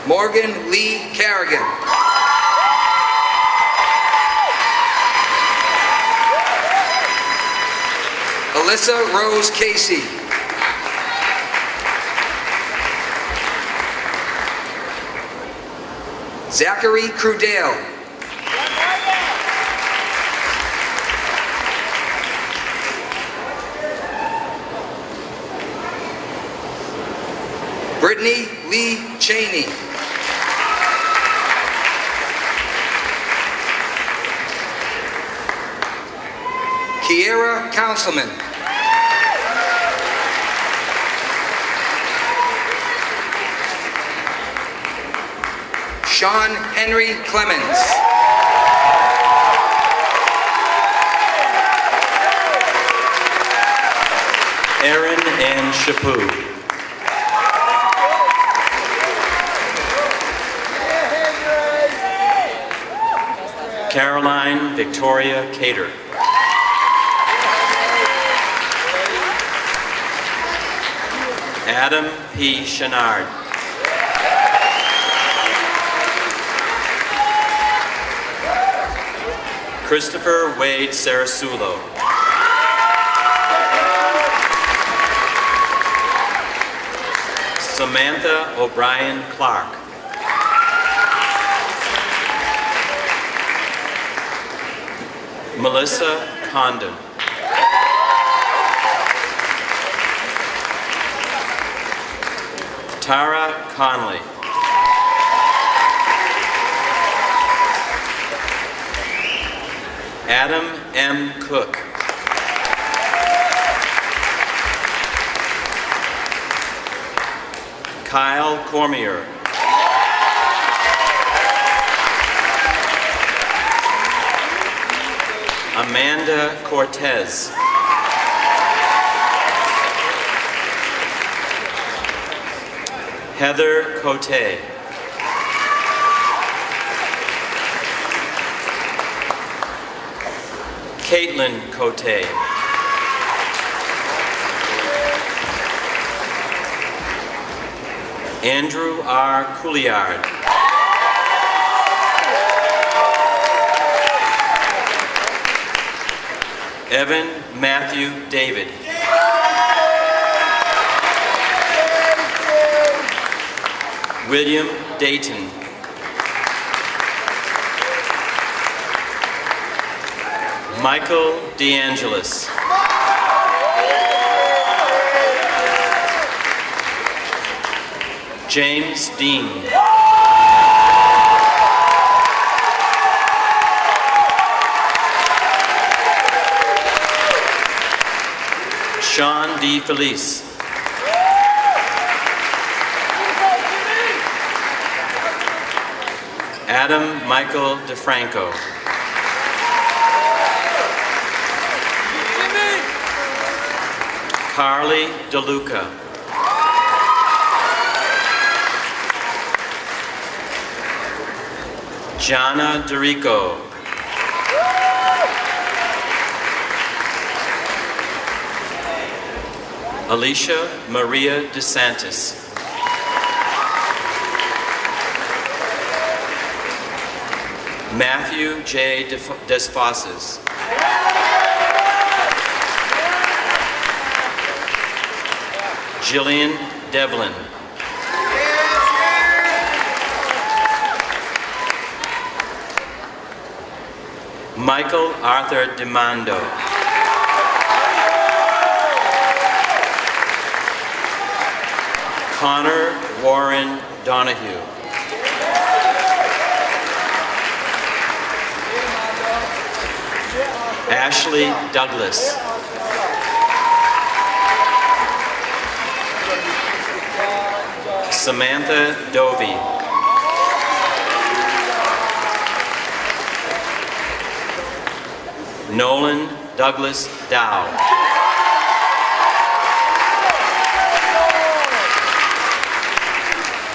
Morgan Lee Carrigan. Alyssa Rose Casey. Zachary Crudale. Brittany Lee Cheney. Kiera Councilman. Sean Henry Clemens. Aaron Ann Chaput. Caroline Victoria Cater. Adam P. Chenard. Christopher Wade Sarasulo. Samantha O'Brien Clark. Melissa Condon. Tara Conley. Adam M. Cook. Kyle Cormier. Amanda Cortez. Heather Cote. Caitlin Cote. Andrew R. Couliard. Evan Matthew David. William Dayton. Michael DeAngelis. James Dean. Sean D. Felice. Adam Michael DeFranco. Carly DeLuca. Jana DeRico. Alicia Maria DeSantis. Matthew J. Desfosses. Jillian Devlin. Michael Arthur DeMando. Connor Warren Donahue. Ashley Douglas. Samantha Dovey. Nolan Douglas Dow.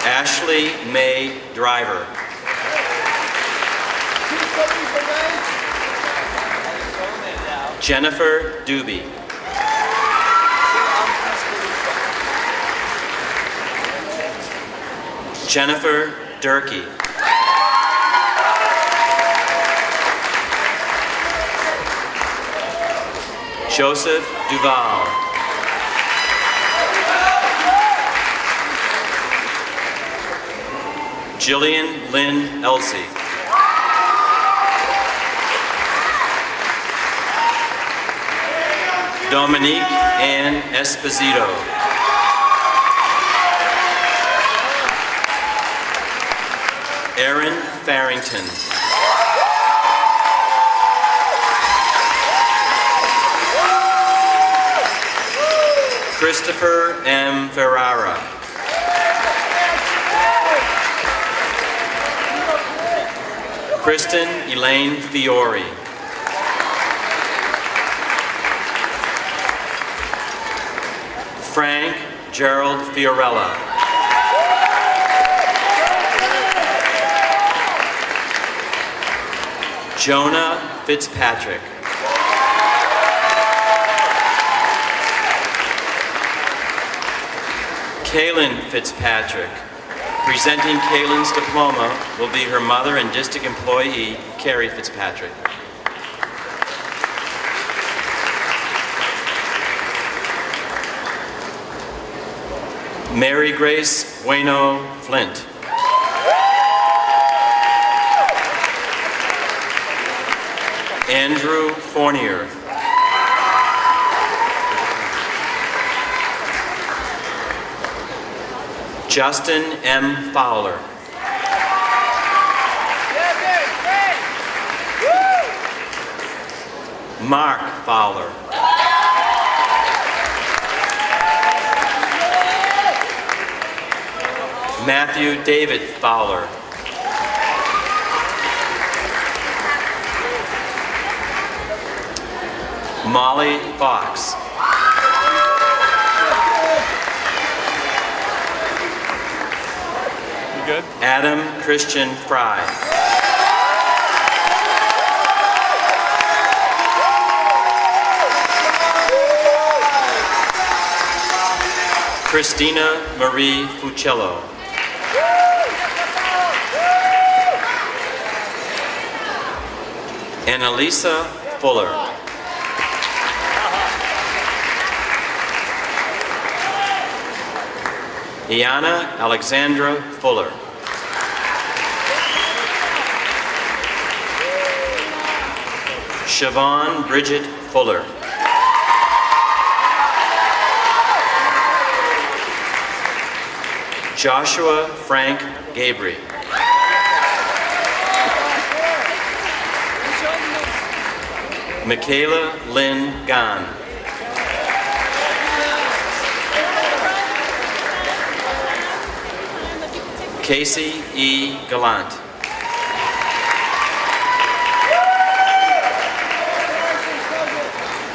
Ashley May Driver. Jennifer Doobie. Jennifer Durkee. Joseph Duval. Jillian Lynn Elsey. Dominique Ann Esposito. Aaron Farrington. Christopher M. Ferrara. Kristen Elaine Fiore. Frank Gerald Fiorella. Jonah Fitzpatrick. Kaylin Fitzpatrick. Presenting Kaylin's diploma will be her mother and district employee, Carrie Fitzpatrick. Mary Grace Bueno Flint. Andrew Fournier. Justin M. Fowler. Mark Fowler. Matthew David Fowler. Molly Fox. You good? Adam Christian Fry. Christina Marie Fuccello. Annalisa Fuller. Iana Alexandra Fuller. Siobhan Bridget Fuller. Joshua Frank Gabry. Michaela Lynn Gahn. Casey E. Gallant.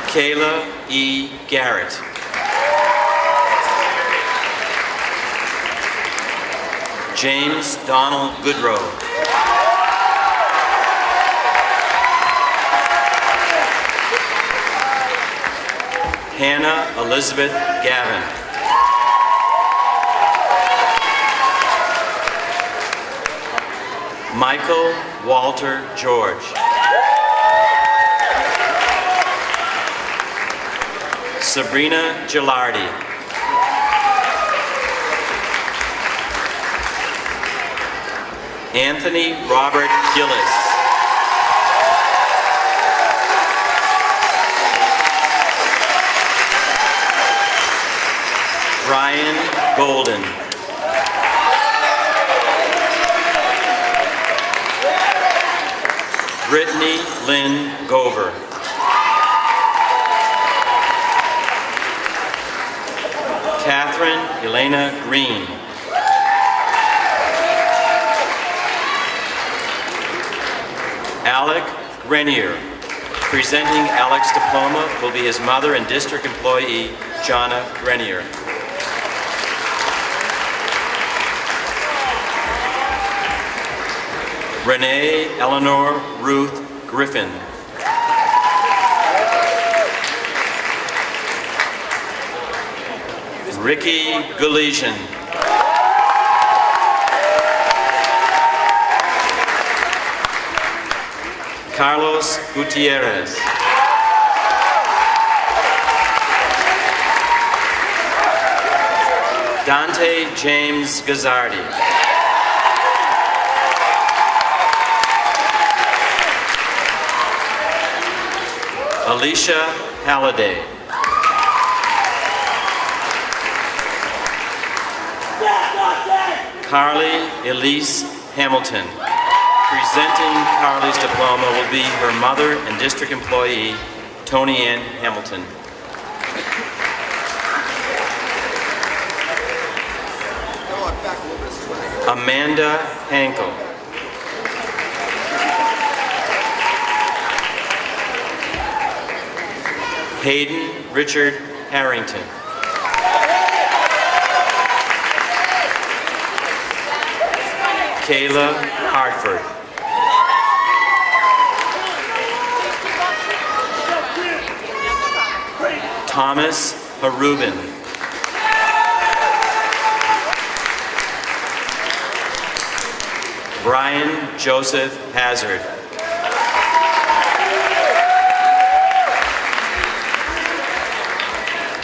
Kayla E. Garrett. James Donald Goodrow. Hannah Elizabeth Gavin. Michael Walter George. Sabrina Gilardi. Anthony Robert Gillis. Brian Golden. Brittany Lynn Gover. Catherine Elena Green. Alec Grenier. Presenting Alec's diploma will be his mother and district employee, Jonna Grenier. Renee Eleanor Ruth Griffin. Ricky Galesian. Carlos Gutierrez. Dante James Gazzardi. Alicia Halliday. Carly Elise Hamilton. Presenting Carly's diploma will be her mother and district employee, Tony Ann Hamilton. Amanda Hankel. Hayden Richard Harrington. Kayla Hartford. Thomas Harubin. Brian Joseph Hazard.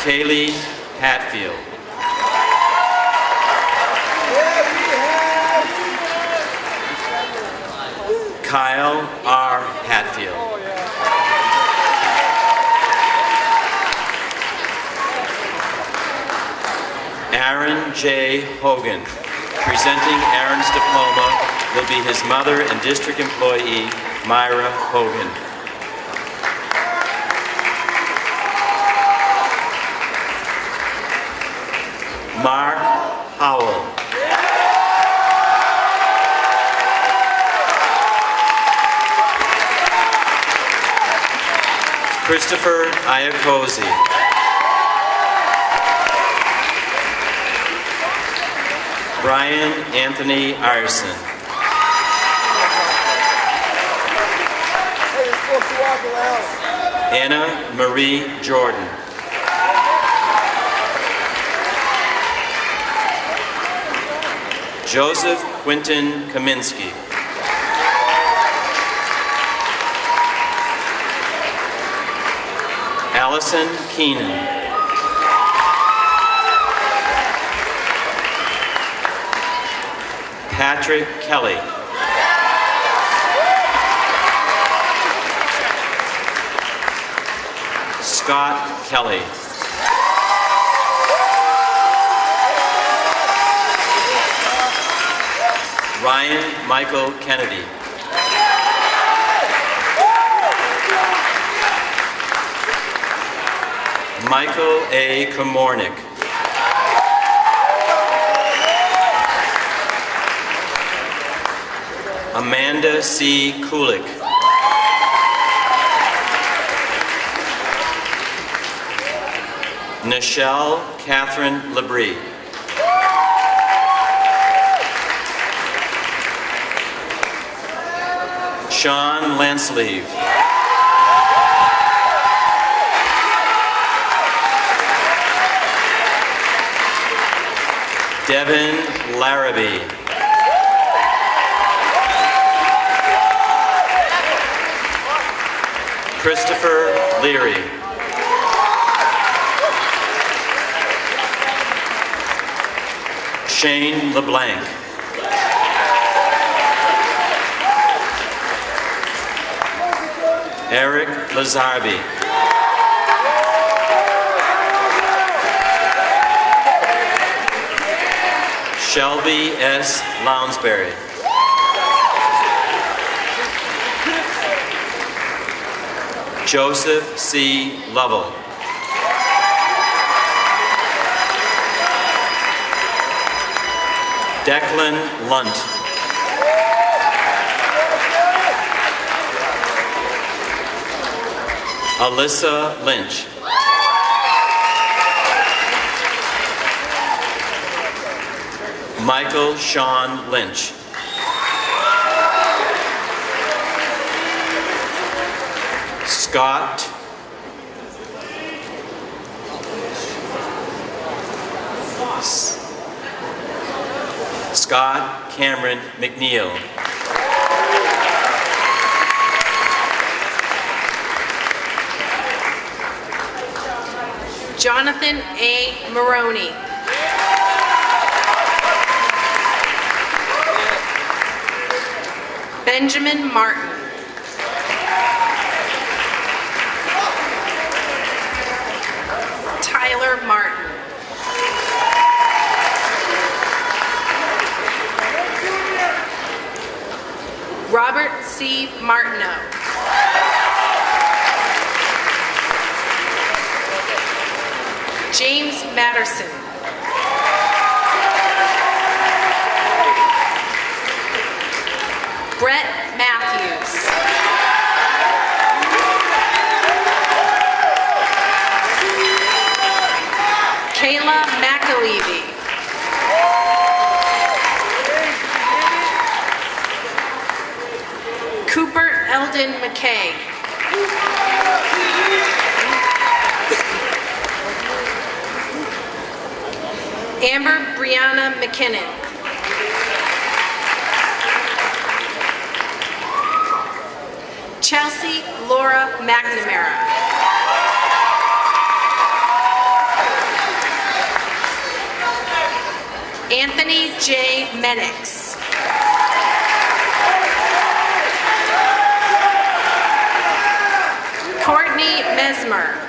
Kaylee Hatfield. Kyle R. Hatfield. Aaron J. Hogan. Presenting Aaron's diploma will be his mother and district employee, Myra Hogan. Mark Howell. Christopher Iacosi. Brian Anthony Arson. Anna Marie Jordan. Joseph Quinton Kaminsky. Allison Keenan. Patrick Kelly. Scott Kelly. Ryan Michael Kennedy. Michael A. Komornick. Amanda C. Kulik. Nichelle Catherine Labrie. Sean Lansleeve. Devin Larrabee. Christopher Leary. Shane LeBlanc. Eric Lazarbi. Shelby S. Lounsbury. Joseph C. Lovell. Declan Lunt. Alyssa Lynch. Michael Sean Lynch. Scott Cameron McNeil. Jonathan A. Maroney. Benjamin Martin. Tyler Martin. Robert C. Martineau. James Matterson. Brett Matthews. Kayla McAlevey. Cooper Eldon McKay. Amber Brianna McKinnon. Chelsea Laura McNamara. Anthony J. Menix. Courtney Mesmer.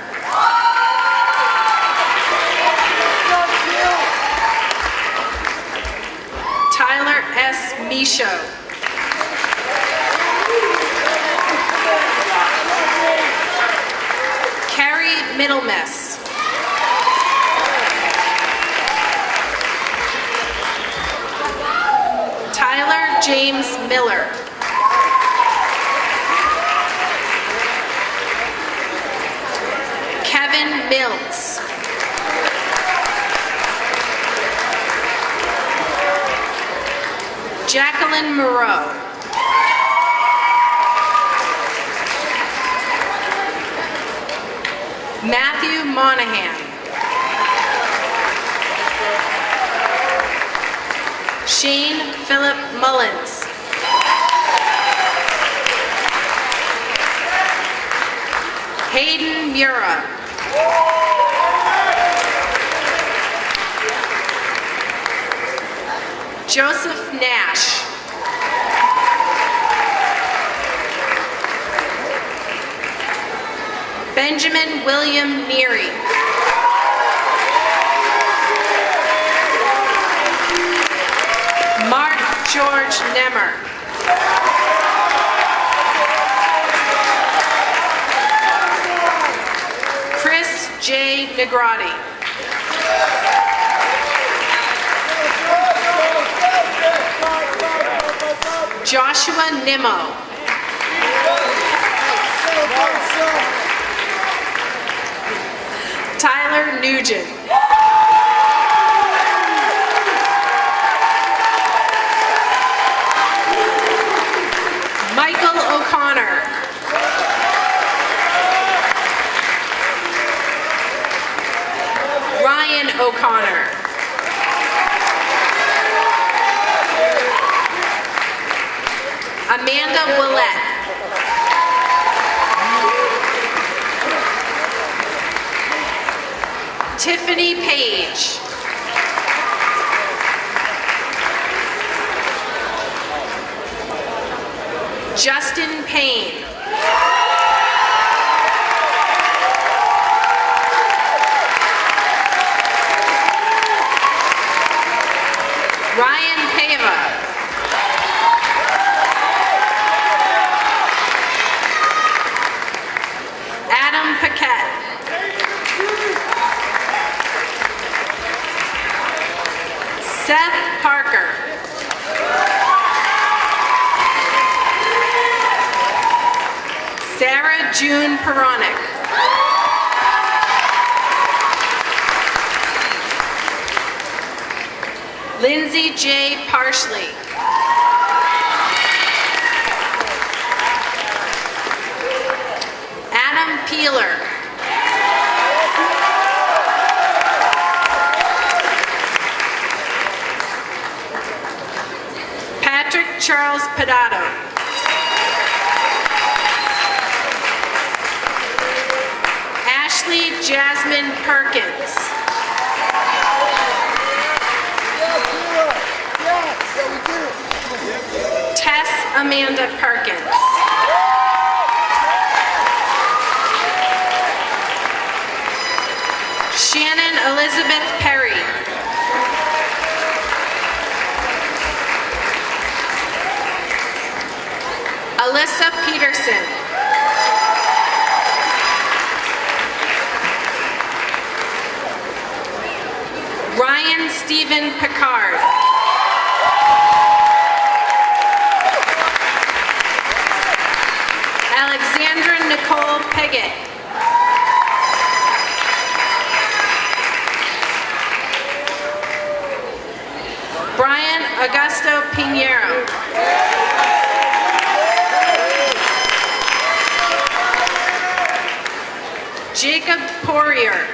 Tyler S. Michaud. Carrie Middlemess. Tyler James Miller. Kevin Mills. Jacqueline Moreau. Matthew Monahan. Shane Philip Mullins. Hayden Mura. Joseph Nash. Benjamin William Neary. Mark George Nemmer. Chris J. Negrati. Joshua Nimmo. Tyler Nugent. Michael O'Connor. Ryan O'Connor. Amanda Willett. Tiffany Page. Justin Payne. Ryan Pava. Adam Paquette. Seth Parker. Sarah June Peronic. Lindsay J. Parsley. Adam Peeler. Patrick Charles Pedato. Ashley Jasmine Perkins. Tess Amanda Perkins. Shannon Elizabeth Perry. Alyssa Peterson. Ryan Stephen Picard. Alexandra Nicole Piggott. Brian Augusto Pinheiro. Jacob Poirier.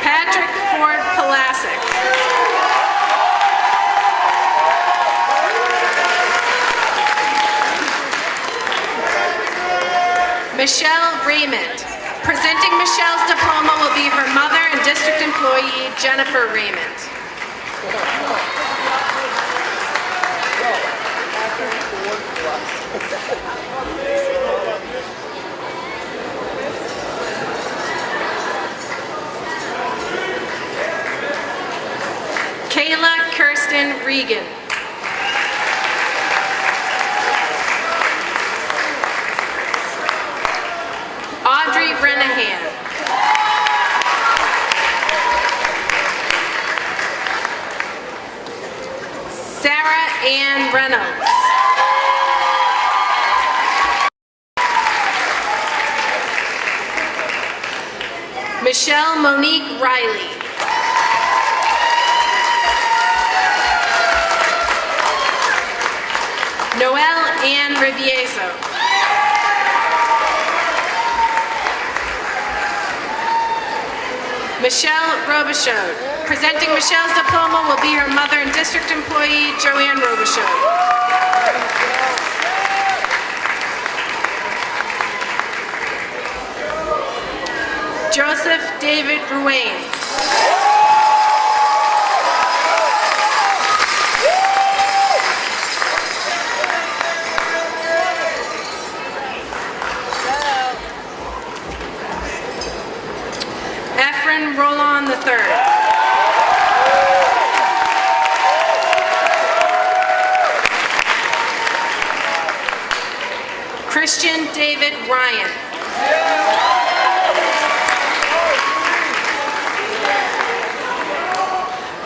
Patrick Ford Pulasic. Michelle Raymond. Presenting Michelle's diploma will be her mother and district employee, Jennifer Raymond. Kayla Kirsten Regan. Audrey Renahan. Ann Reynolds. Michelle Monique Riley. Noelle Ann Riviezo. Michelle Robichaud. Presenting Michelle's diploma will be her mother and district employee, Joanne Robichaud. Joseph David Ruane. Efren Roland III. Christian David Ryan.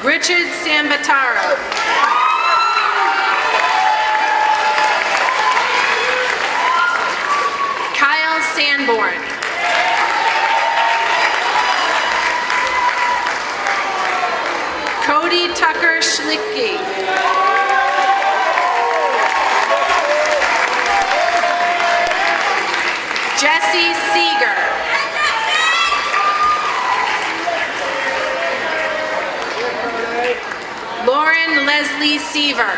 Richard Sambataro. Kyle Sanborn. Cody Tucker Schlicke. Jesse Seeger. Lauren Leslie Seaver.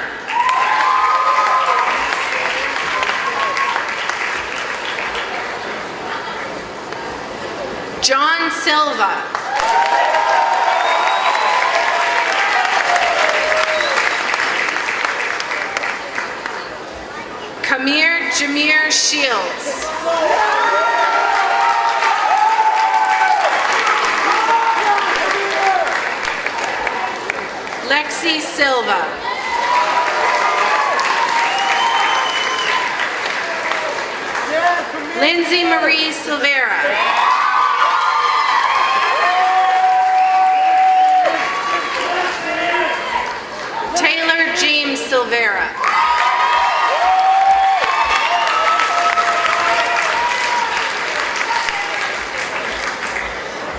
John Silva. Kamir Jameer Shields. Lexi Silva. Lindsay Marie Silvera. Taylor James Silvera.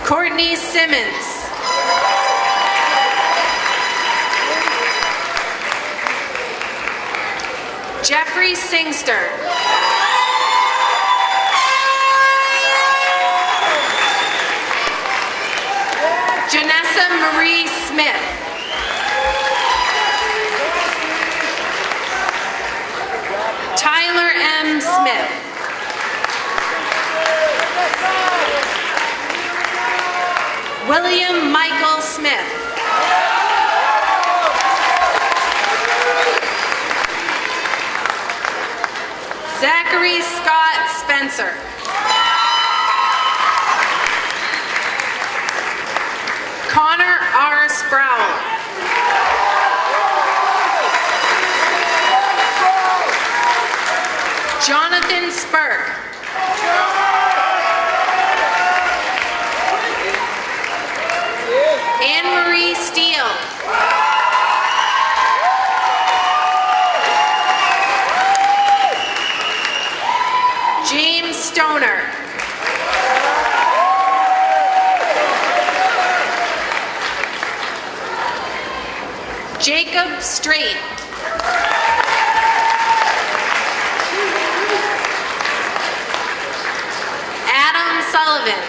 Courtney Simmons. Jeffrey Singster. Janessa Marie Smith. Tyler M. Smith. William Michael Smith. Zachary Scott Spencer. Connor R. Sproul. Jonathan Spurk. Anne-Marie Steele. James Stoner. Jacob Strait. Adam Sullivan.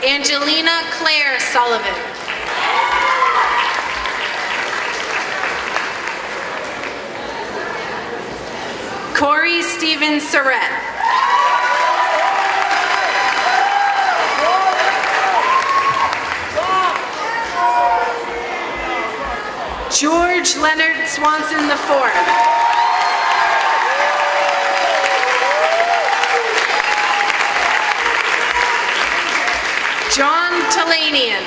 Angelina Claire Sullivan. Corey Stephen Surrett. George Leonard Swanson IV. John Talanian.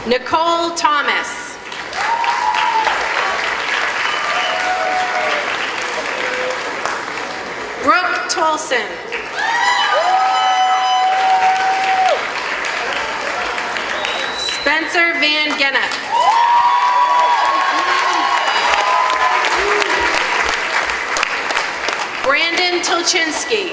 Nicole Thomas. Tolson. Spencer Van Gennep. Brandon Tolchinsky.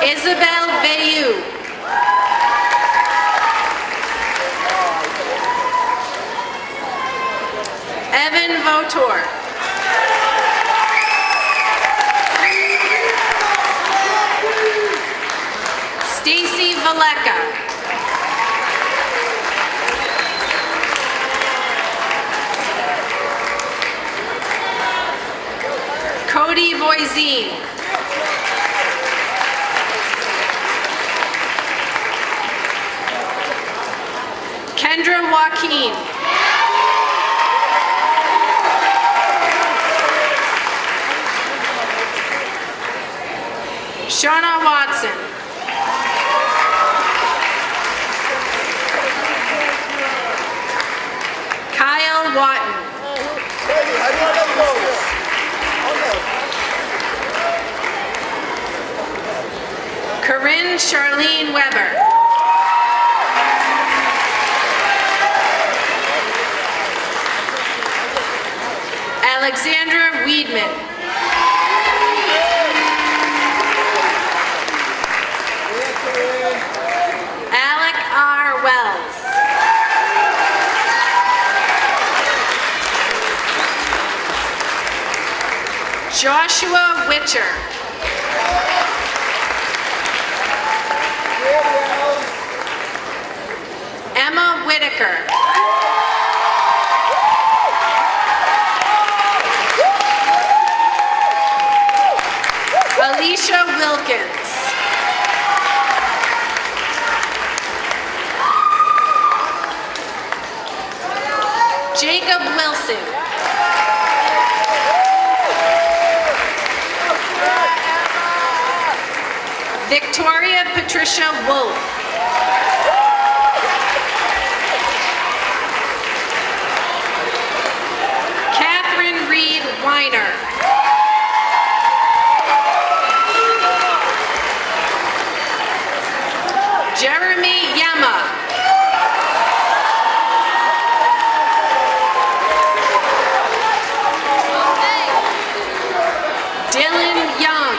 Isabel Bayou. Evan Votor. Stacy Valeka. Cody Voisin. Kendra Joaquin. Shauna Watson. Kyle Watton. Corinne Charlene Weber. Alexandra Weedman. Alec R. Wells. Joshua Witcher. Emma Whitaker. Alicia Wilkins. Jacob Wilson. Victoria Patricia Wolf. Catherine Reed Weiner. Jeremy Yama. Dylan Young.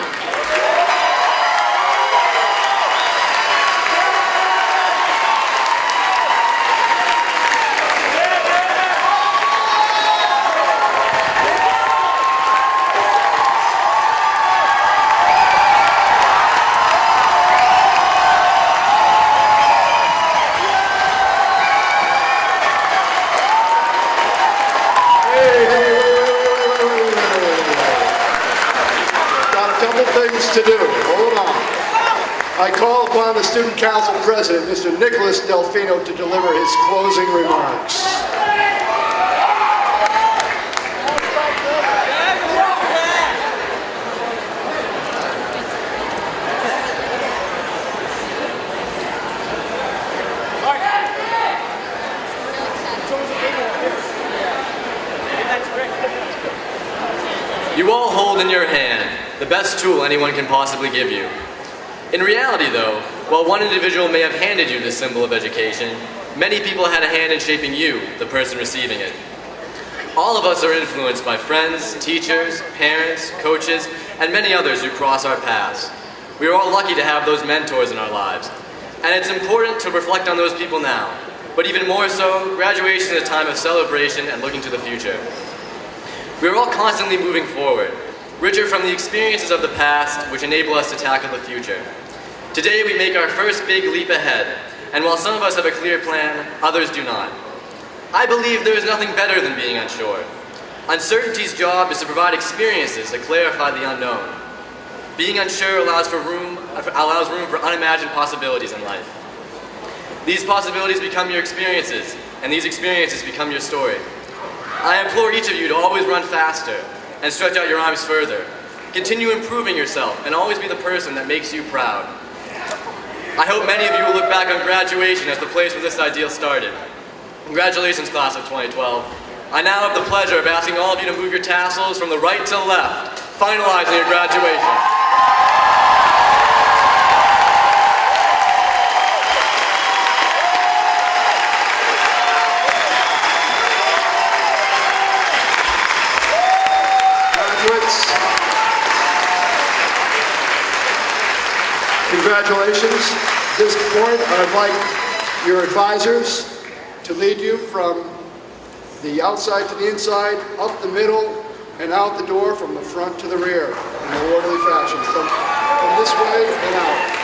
To do. Hold on. I call upon the Student Council President, Mr. Nicholas Delfino, to deliver his closing remarks. You all hold in your hand the best tool anyone can possibly give you. In reality, though, while one individual may have handed you this symbol of education, many people had a hand in shaping you, the person receiving it. All of us are influenced by friends, teachers, parents, coaches, and many others who cross our paths. We are all lucky to have those mentors in our lives, and it's important to reflect on those people now. But even more so, graduation is a time of celebration and looking to the future. We are all constantly moving forward, richer from the experiences of the past, which enable us to tackle the future. Today we make our first big leap ahead, and while some of us have a clear plan, others do not. I believe there is nothing better than being unsure. Uncertainty's job is to provide experiences that clarify the unknown. Being unsure allows room for unimagined possibilities in life. These possibilities become your experiences, and these experiences become your story. I implore each of you to always run faster and stretch out your arms further. Continue improving yourself and always be the person that makes you proud. I hope many of you will look back on graduation as the place where this ideal started. Congratulations, class of 2012. I now have the pleasure of asking all of you to move your tassels from the right to the left, finalizing your graduation. Graduates, congratulations. At this point, I'd like your advisors to lead you from the outside to the inside, up the middle, and out the door from the front to the rear in an orderly fashion. From this way and out.